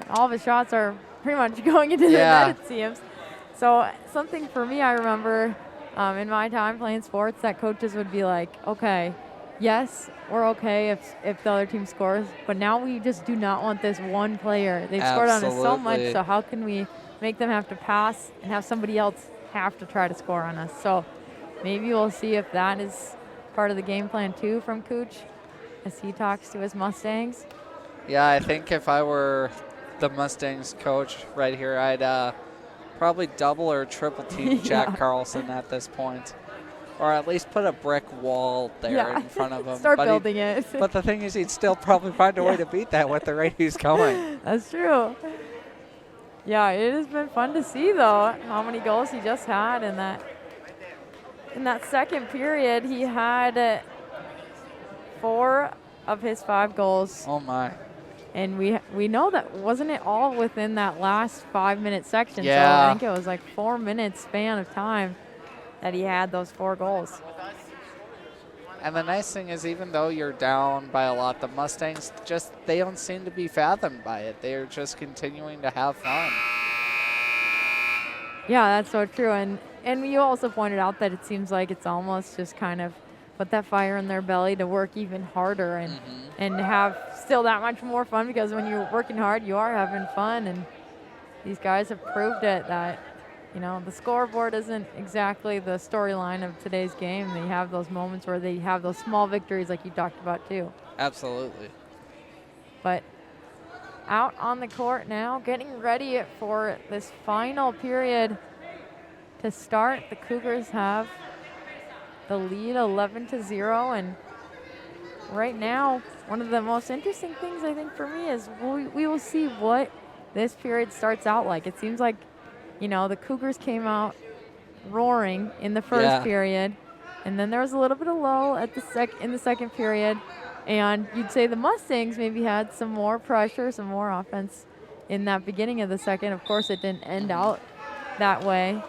Speaker 1: all of his shots are pretty much going into the net, it seems. So something for me, I remember in my time playing sports that coaches would be like, okay, yes, we're okay if the other team scores, but now we just do not want this one player. They've scored on us so much, so how can we make them have to pass and have somebody else have to try to score on us? So maybe we'll see if that is part of the game plan too from Cooch as he talks to his Mustangs.
Speaker 2: Yeah, I think if I were the Mustangs coach right here, I'd probably double or triple team Jack Carlson at this point. Or at least put a brick wall there in front of him.
Speaker 1: Start building it.
Speaker 2: But the thing is, he'd still probably find a way to beat that with the rate he's going.
Speaker 1: That's true. Yeah, it has been fun to see, though, how many goals he just had in that. In that second period, he had 4 of his 5 goals.
Speaker 2: Oh, my.
Speaker 1: And we know that wasn't it all within that last 5-minute section.
Speaker 2: Yeah.
Speaker 1: So I think it was like 4 minutes span of time that he had those 4 goals.
Speaker 2: And the nice thing is, even though you're down by a lot, the Mustangs they don't seem to be fathomed by it. They're just continuing to have fun.
Speaker 1: Yeah, that's so true. And you also pointed out that it seems like it's almost just kind of put that fire in their belly to work even harder and have still that much more fun, because when you're working hard, you are having fun. And these guys have proved it that, the scoreboard isn't exactly the storyline of today's game. They have those moments where they have those small victories like you talked about too.
Speaker 2: Absolutely.
Speaker 1: But out on the court now, getting ready for this final period to start. The Cougars have the lead 11-0, and right now, one of the most interesting things I think for me is we will see what this period starts out like. It seems like, the Cougars came out roaring in the first period, and then there was a little bit of lull at in the second period, and you'd say the Mustangs maybe had some more pressure, some more offense in that beginning of the second. Of course, it didn't end out that way,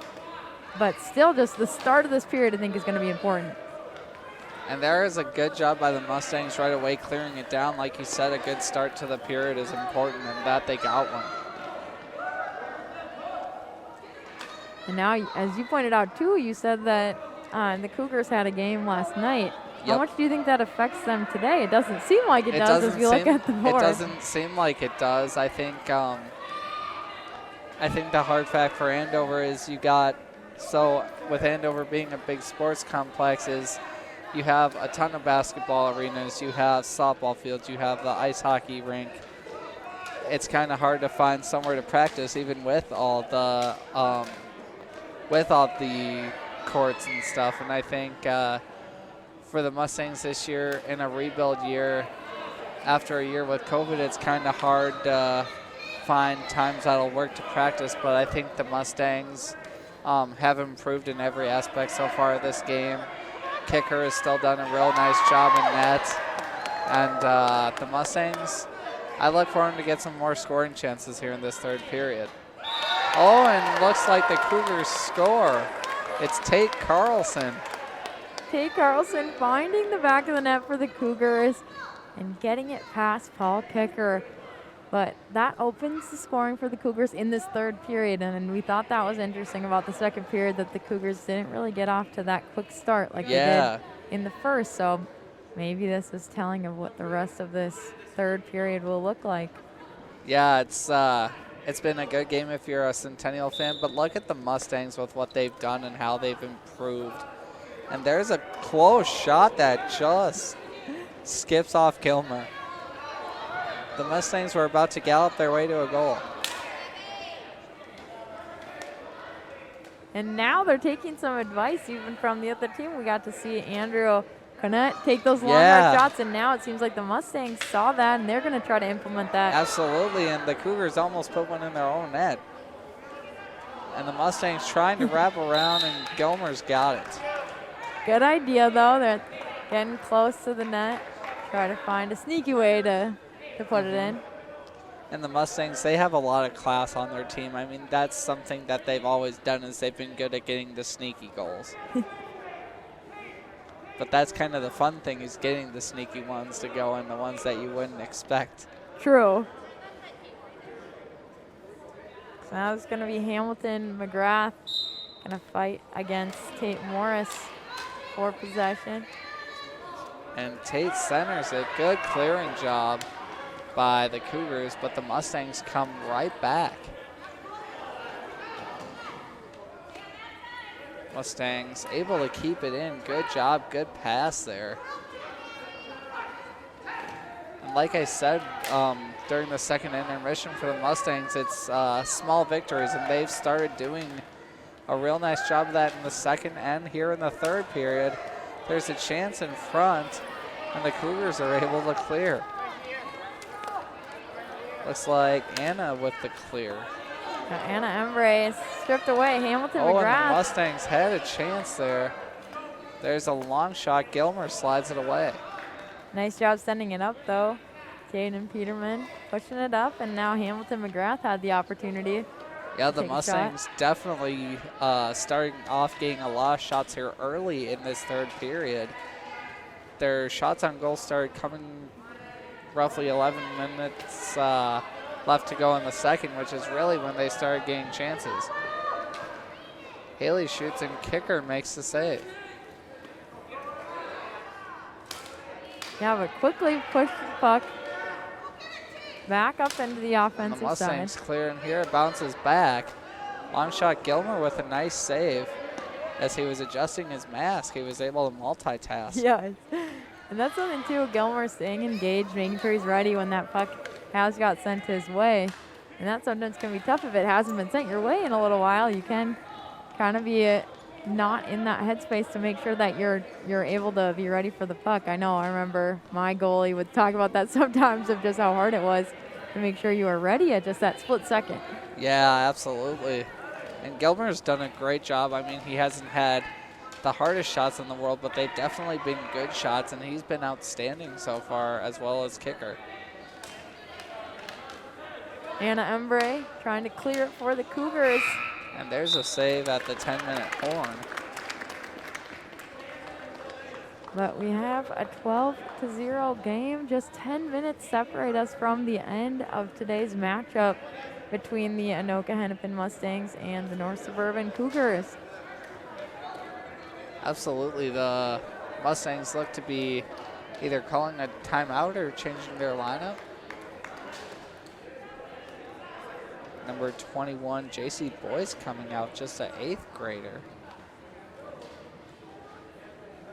Speaker 1: but still just the start of this period I think is going to be important.
Speaker 2: And there is a good job by the Mustangs right away clearing it down. Like you said, a good start to the period is important, and that they got one. And now, as you pointed out, too, you said that the Cougars had a game last night. How much do you think that affects them today? It doesn't seem like it does as you look at the board. It doesn't seem like it does. I think the hard fact for Andover is you got So with Andover being a big sports complex is you have a ton of basketball arenas, you have softball fields, you have the ice hockey rink. It's kind of hard to find somewhere to practice even with all the courts and stuff. And I think for the Mustangs this year, in a rebuild year, after a year with COVID, it's kind of hard to find times that'll work to practice. But I think the Mustangs have improved in every aspect so far of this game. Kicker has still done a real nice job in net. And the Mustangs, I look for them to get some more scoring chances here in this third period. Oh, and looks like the Cougars score. It's Tate Carlson.
Speaker 1: Tate Carlson finding the back of the net for the Cougars and getting it past Paul Kicker. But that opens the scoring for the Cougars in this third period, and we thought that was interesting about the second period, that the Cougars didn't really get off to that quick start like they did in the first. So maybe this is telling of what the rest of this third period will look like.
Speaker 2: Yeah, it's been a good game if you're a Centennial fan, but look at the Mustangs with what they've done and how they've improved. And there's a close shot that just skips off Gilmer. The Mustangs were about to gallop their way to a goal.
Speaker 1: And now they're taking some advice even from the other team. We got to see Andrew Connett take those long shots, and now it seems like the Mustangs saw that and they're going to try to implement that.
Speaker 2: Absolutely, and the Cougars almost put one in their own net. And the Mustangs trying to wrap around, and Gilmer's got it.
Speaker 1: Good idea, though. They're getting close to the net. Try to find a sneaky way to put it in.
Speaker 2: And the Mustangs, they have a lot of class on their team. I mean, that's something that they've always done, is they've been good at getting the sneaky goals. But that's kind of the fun thing, is getting the sneaky ones to go in, the ones that you wouldn't expect.
Speaker 1: True. So now it's going to be Hamilton McGrath going to fight against Tate Morris for possession.
Speaker 2: And Tate centers it. Good clearing job by the Cougars, but the Mustangs come right back. Mustangs able to keep it in. Good job, good pass there. And like I said during the second intermission for the Mustangs, it's small victories, and they've started doing a real nice job of that in the second and here in the third period. There's a chance in front, and the Cougars are able to clear. Looks like Anna with the clear.
Speaker 1: Anna Embray is stripped away. Hamilton
Speaker 2: McGrath.
Speaker 1: And
Speaker 2: the Mustangs had a chance there. There's a long shot. Gilmer slides it away.
Speaker 1: Nice job sending it up, though. Jaden Peterman pushing it up, and now Hamilton McGrath had the opportunity.
Speaker 2: Yeah, the Mustangs definitely starting off getting a lot of shots here early in this third period. Their shots on goal started coming roughly 11 minutes left to go in the second, which is really when they started getting chances. Haley shoots, and Kicker makes the save.
Speaker 1: Yeah, but quickly push the puck back up into the offensive
Speaker 2: the Mustangs
Speaker 1: side.
Speaker 2: Clear in here, bounces back. Long shot Gilmer with a nice save. As he was adjusting his mask, he was able to multitask.
Speaker 1: Yeah, and that's something too. Gilmer staying engaged, making sure he's ready when that puck has got sent his way. And that sometimes can be tough if it hasn't been sent your way in a little while. You can kind of be not in that headspace to make sure that you're able to be ready for the puck. I know, I remember my goalie would talk about that sometimes, of just how hard it was to make sure you are ready at just that split second.
Speaker 2: Yeah, absolutely. And Gilmer's done a great job. I mean, he hasn't had the hardest shots in the world, but they've definitely been good shots, and he's been outstanding so far, as well as Kicker.
Speaker 1: Anna Embray trying to clear it for the Cougars.
Speaker 2: And there's a save at the 10-minute horn.
Speaker 1: But we have a 12-0 game. Just 10 minutes separate us from the end of today's matchup between the Anoka-Hennepin Mustangs and the North Suburban Cougars.
Speaker 2: Absolutely. The Mustangs look to be either calling a timeout or changing their lineup. number 21, JC Boyce, coming out, just an 8th grader.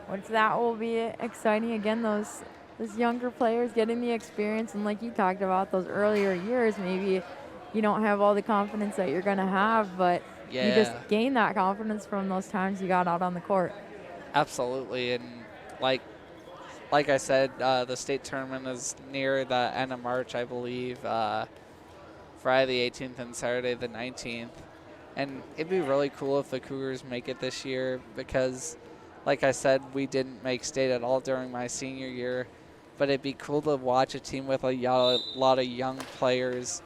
Speaker 1: Which that will be exciting. Again, those younger players getting the experience, and like you talked about, those earlier years, maybe you don't have all the confidence that you're going to have, but you just gain that confidence from those times you got out on the court.
Speaker 2: Absolutely, and like I said, the state tournament is near the end of March, I believe, Friday the 18th and Saturday the 19th. And it'd be really cool if the Cougars make it this year because, like I said, we didn't make state at all during my senior year. But it'd be cool to watch a team with a lot of young players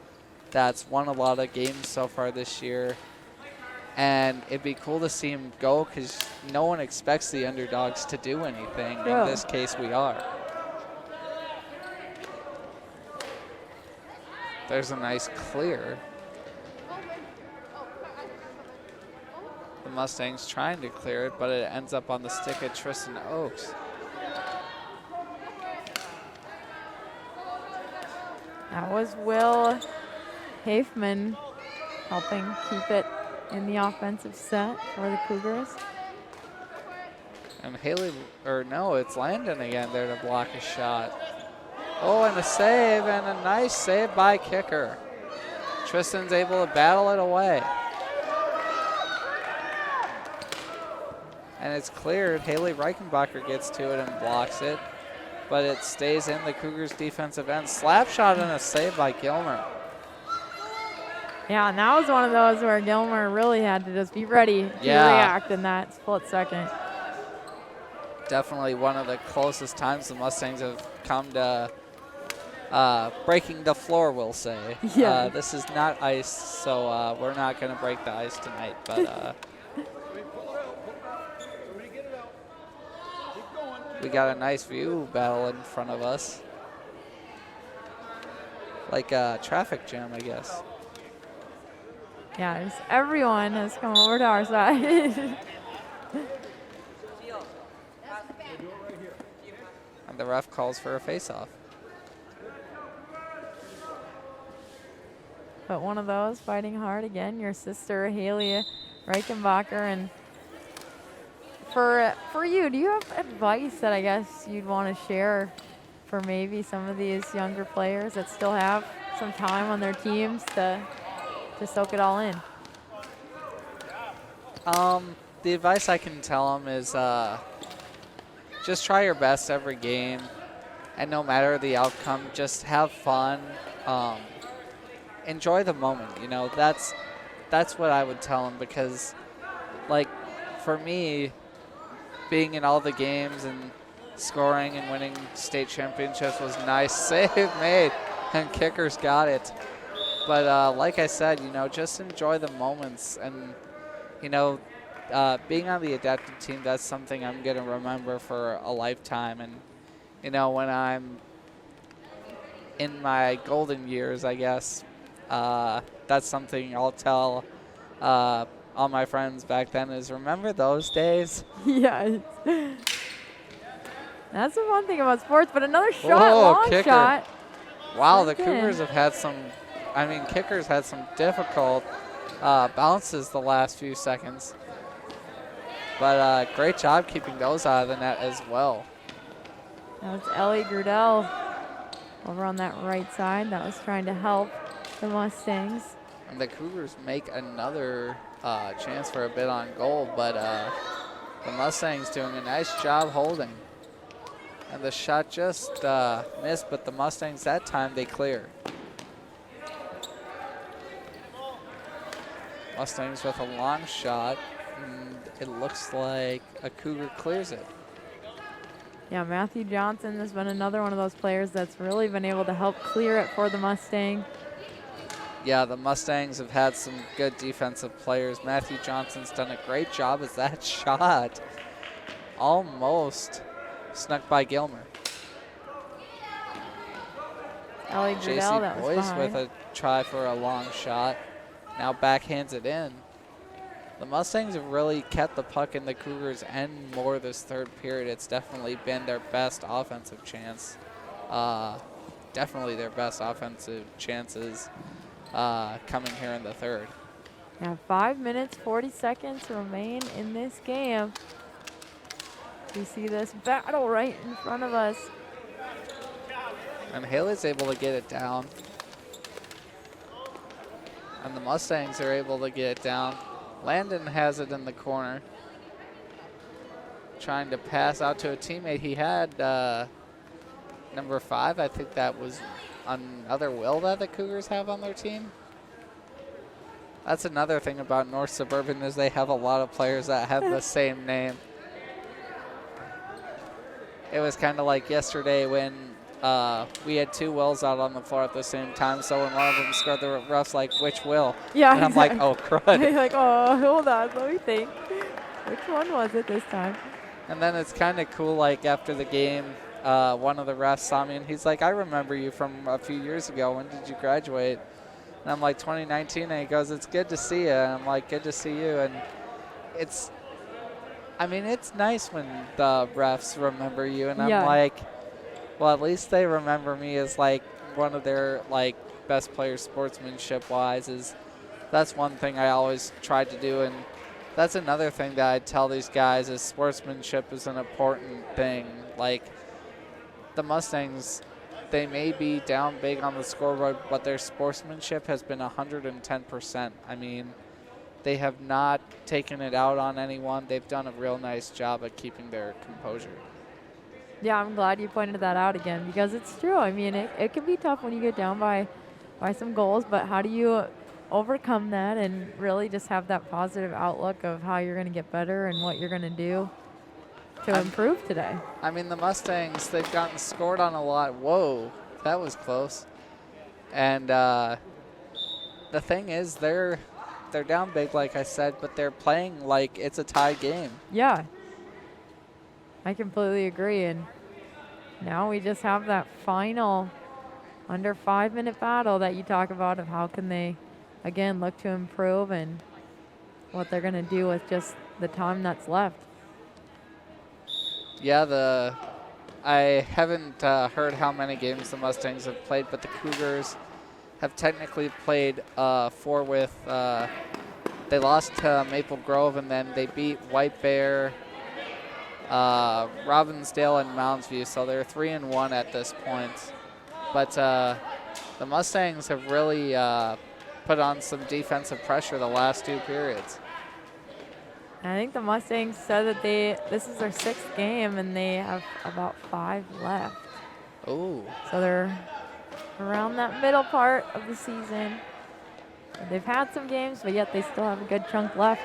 Speaker 2: that's won a lot of games so far this year. And it'd be cool to see them go because no one expects the underdogs to do anything.
Speaker 1: Yeah.
Speaker 2: In this case, we are. There's a nice clear. The Mustangs trying to clear it, but it ends up on the stick of Tristan Oakes.
Speaker 1: That was Will Hafman helping keep it in the offensive set for the Cougars.
Speaker 2: And it's Landon again there to block a shot. Oh, and a save, and a nice save by kicker. Tristan's able to battle it away. And it's cleared. Haley Reichenbacher gets to it and blocks it, but it stays in the Cougars' defensive end. Slap shot and a save by Gilmer.
Speaker 1: Yeah, and that was one of those where Gilmer really had to just be ready to react in that split second.
Speaker 2: Definitely one of the closest times the Mustangs have come to breaking the floor, we'll say.
Speaker 1: Yeah.
Speaker 2: This is not ice, so we're not going to break the ice tonight. But we got a nice view battle in front of us. Like a traffic jam, I guess.
Speaker 1: Yeah, just everyone has come over to our side.
Speaker 2: And the ref calls for a face-off.
Speaker 1: But one of those fighting hard again, your sister Haley Reichenbacher. And for you, do you have advice that I guess you'd want to share for maybe some of these younger players that still have some time on their teams to soak it all in?
Speaker 2: The advice I can tell them is just try your best every game, and no matter the outcome, just have fun. Enjoy the moment. You know, that's what I would tell them because, like, for me, being in all the games and scoring and winning state championships was nice. Save made, and kickers got it. But like I said, you know, just enjoy the moments. And, you know, being on the adaptive team, that's something I'm going to remember for a lifetime. And, you know, when I'm in my golden years, I guess, that's something I'll tell all my friends back then is remember those days?
Speaker 1: Yeah. That's the one thing about sports. But another shot, long
Speaker 2: kicker.
Speaker 1: shot.
Speaker 2: Wow, the Cougars have had some, kickers had some difficult bounces the last few seconds. But great job keeping those out of the net as well.
Speaker 1: That was Ellie Grudell over on that right side. That was trying to help the Mustangs.
Speaker 2: And the Cougars make another chance for a bit on goal, but the Mustangs doing a nice job holding. And the shot just missed, but the Mustangs that time they clear. Mustangs with a long shot, and it looks like a Cougar clears it.
Speaker 1: Yeah, Matthew Johnson has been another one of those players that's really been able to help clear it for the Mustang.
Speaker 2: Yeah, the Mustangs have had some good defensive players. Matthew Johnson's done a great job as that shot almost snuck by Gilmer.
Speaker 1: Ellie Grudell, that was
Speaker 2: Boyce
Speaker 1: behind.
Speaker 2: with a try for a long shot. Now backhands it in. The Mustangs have really kept the puck in the Cougars' end more this third period. It's definitely been their best offensive chance. Definitely their best offensive chances. coming here in the third.
Speaker 1: Yeah, 5 minutes, 40 seconds remain in this game. We see this battle right in front of us.
Speaker 2: And Haley's able to get it down. And the Mustangs are able to get it down. Landon has it in the corner. Trying to pass out to a teammate. He had number 5. I think that was another Will that the Cougars have on their team. That's another thing about North Suburban is they have a lot of players that have the same name. It was kind of like yesterday when we had 2 Wills out on the floor at the same time. So when one of them scored, the ref's like, which Will?
Speaker 1: Yeah,
Speaker 2: and I'm like, oh, crud.
Speaker 1: You're like, oh, hold on, let me think. Which one was it this time?
Speaker 2: And then it's kind of cool, like after the game, one of the refs saw me and he's like, I remember you from a few years ago. When did you graduate? And I'm like, 2019. And he goes, it's good to see you. And I'm like, good to see you. And it's nice when the refs remember you. And I'm like, well, at least they remember me as like one of their like best players sportsmanship wise. Is that's one thing I always tried to do. And that's another thing that I tell these guys is sportsmanship is an important thing. Like the Mustangs, they may be down big on the scoreboard, but their sportsmanship has been 110%. I mean, they have not taken it out on anyone. They've done a real nice job at keeping their composure.
Speaker 1: Yeah, I'm glad you pointed that out again because it's true. I mean, it can be tough when you get down by some goals, but how do you overcome that and really just have that positive outlook of how you're going to get better and what you're going to do to improve today? I
Speaker 2: mean, the Mustangs, they've gotten scored on a lot. Whoa, that was close. And the thing is, they're down big, like I said, but they're playing like it's a tie game.
Speaker 1: Yeah, I completely agree. And now we just have that final under 5 minute battle that you talk about of how can they, again, look to improve and what they're going to do with just the time that's left.
Speaker 2: Yeah, I haven't heard how many games the Mustangs have played, but the Cougars have technically played 4 with, they lost to Maple Grove and then they beat White Bear, Robbinsdale, and Moundsview, so they're 3-1 at this point. But the Mustangs have really put on some defensive pressure the last 2 periods.
Speaker 1: I think the Mustangs said that this is their 6th game and they have about 5 left.
Speaker 2: Oh.
Speaker 1: So they're around that middle part of the season. They've had some games, but yet they still have a good chunk left.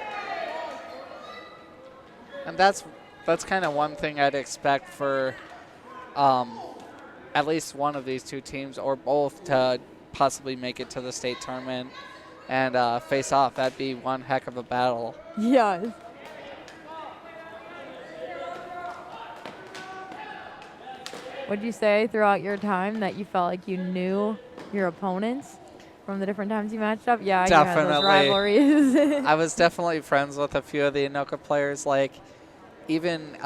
Speaker 2: And that's kind of one thing I'd expect for at least one of these 2 teams or both to possibly make it to the state tournament and face off. That'd be one heck of a battle.
Speaker 1: Yeah. Would you say throughout your time that you felt like you knew your opponents from the different times you matched up? Yeah,
Speaker 2: definitely.
Speaker 1: You had those rivalries.
Speaker 2: I was definitely friends with a few of the Anoka players. Like, even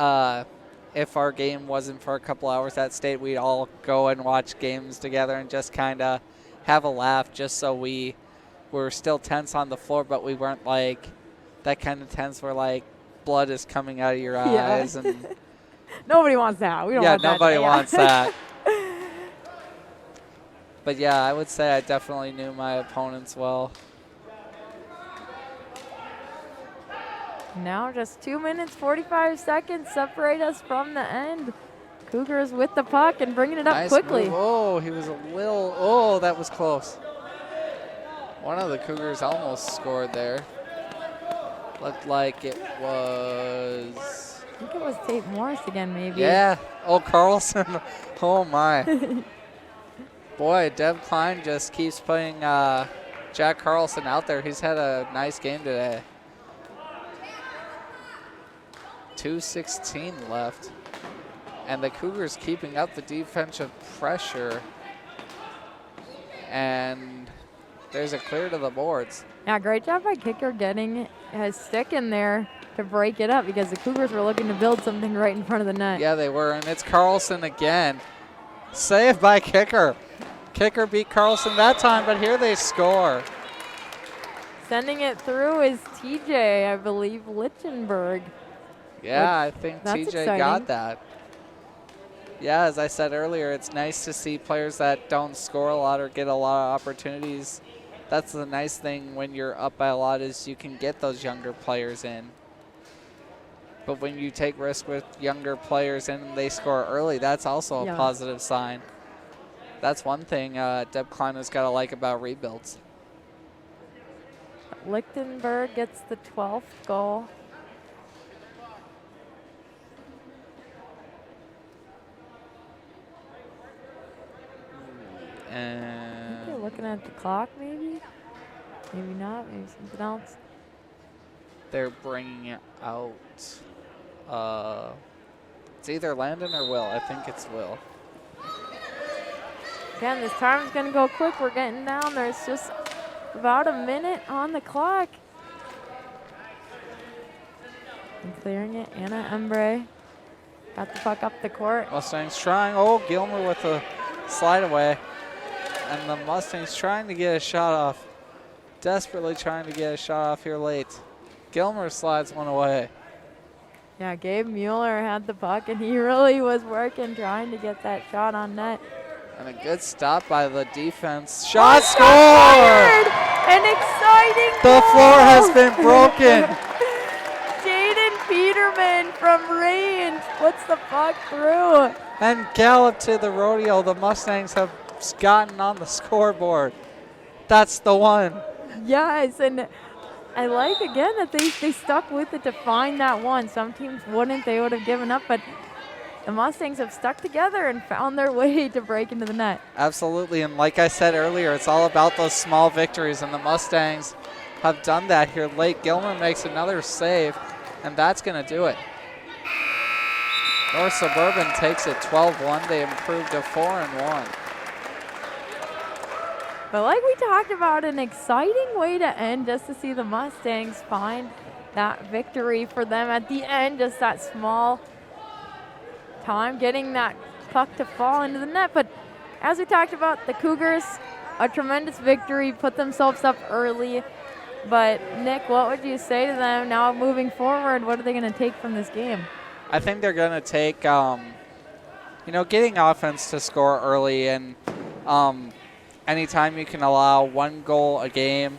Speaker 2: if our game wasn't for a couple hours at state, we'd all go and watch games together and just kind of have a laugh just so we were still tense on the floor, but we weren't like that kind of tense where like blood is coming out of your eyes. And
Speaker 1: nobody wants that. We don't want that.
Speaker 2: Nobody wants that. But yeah, I would say I definitely knew my opponents well.
Speaker 1: Now just 2 minutes, 45 seconds separate us from the end. Cougars with the puck and bringing it up
Speaker 2: nice
Speaker 1: quickly.
Speaker 2: Move. Oh, he was a little, oh, that was close. One of the Cougars almost scored there. Looked like it was...
Speaker 1: I think it was Tate Morris again, maybe.
Speaker 2: Yeah. Oh, Carlson. Oh, my. Boy, Deb Klein just keeps putting Jack Carlson out there. He's had a nice game today. 2:16 left. And the Cougars keeping up the defensive pressure. And there's a clear to the boards.
Speaker 1: Yeah, great job by kicker getting his stick in there to break it up because the Cougars were looking to build something right in front of the net.
Speaker 2: Yeah, they were. And it's Carlson again. Saved by kicker. Kicker beat Carlson that time, but here they score.
Speaker 1: Sending it through is TJ, I believe, Lichtenberg.
Speaker 2: Yeah, I think
Speaker 1: that's
Speaker 2: TJ
Speaker 1: exciting.
Speaker 2: got that. Yeah, as I said earlier, it's nice to see players that don't score a lot or get a lot of opportunities. That's the nice thing when you're up by a lot is you can get those younger players in. But when you take risk with younger players and they score early, that's also a positive sign. That's one thing Deb Klein has got to like about rebuilds.
Speaker 1: Lichtenberg gets the 12th goal.
Speaker 2: And
Speaker 1: I think they're looking at the clock, maybe. Maybe not. Maybe something else.
Speaker 2: They're bringing it out. It's either Landon or Will. I think it's Will.
Speaker 1: Again, this time is going to go quick. We're getting down. There's just about a minute on the clock. And clearing it, Anna Embre. Got the puck up the court.
Speaker 2: Mustangs trying. Oh, Gilmer with a slide away. And the Mustangs trying to get a shot off. Desperately trying to get a shot off here late. Gilmer slides one away.
Speaker 1: Yeah, Gabe Mueller had the puck, and he really was working, trying to get that shot on net.
Speaker 2: And a good stop by the defense. Shot scored!
Speaker 1: An exciting
Speaker 2: The
Speaker 1: goal.
Speaker 2: floor has been broken.
Speaker 1: Jaden Peterman from range puts the puck through.
Speaker 2: And gallop to the rodeo. The Mustangs have gotten on the scoreboard. That's the one.
Speaker 1: Yes, and I like, again, that they stuck with it to find that one. Some teams wouldn't. They would have given up, but the Mustangs have stuck together and found their way to break into the net.
Speaker 2: Absolutely, and like I said earlier, it's all about those small victories, and the Mustangs have done that here late. Gilmer makes another save, and that's going to do it. North Suburban takes it 12-1. They improved to 4-1.
Speaker 1: But like we talked about, an exciting way to end, just to see the Mustangs find that victory for them at the end, just that small time getting that puck to fall into the net. But as we talked about, the Cougars, a tremendous victory, put themselves up early. But Nick, what would you say to them now moving forward? What are they going to take from this game?
Speaker 2: I think they're going to take, getting offense to score early, and anytime you can allow one goal a game,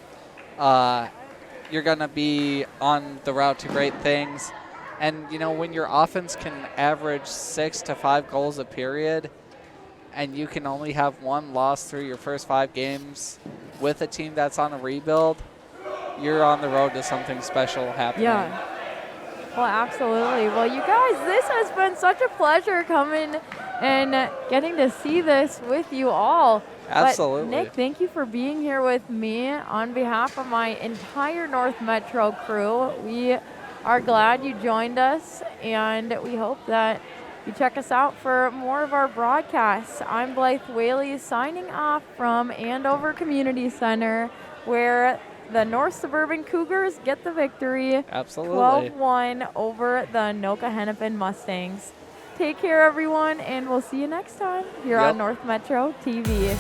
Speaker 2: you're going to be on the route to great things. And, when your offense can average 6 to 5 goals a period and you can only have one loss through your first 5 games with a team that's on a rebuild, you're on the road to something special happening.
Speaker 1: Yeah. Well, absolutely. Well, you guys, this has been such a pleasure coming and getting to see this with you all.
Speaker 2: Absolutely.
Speaker 1: But Nick, thank you for being here with me on behalf of my entire North Metro crew. We are glad you joined us, and we hope that you check us out for more of our broadcasts. I'm Blythe Whaley signing off from Andover Community Center, where the North Suburban Cougars get the victory.
Speaker 2: Absolutely.
Speaker 1: 12-1 over the Anoka-Hennepin Mustangs. Take care, everyone, and we'll see you next time here on North Metro TV.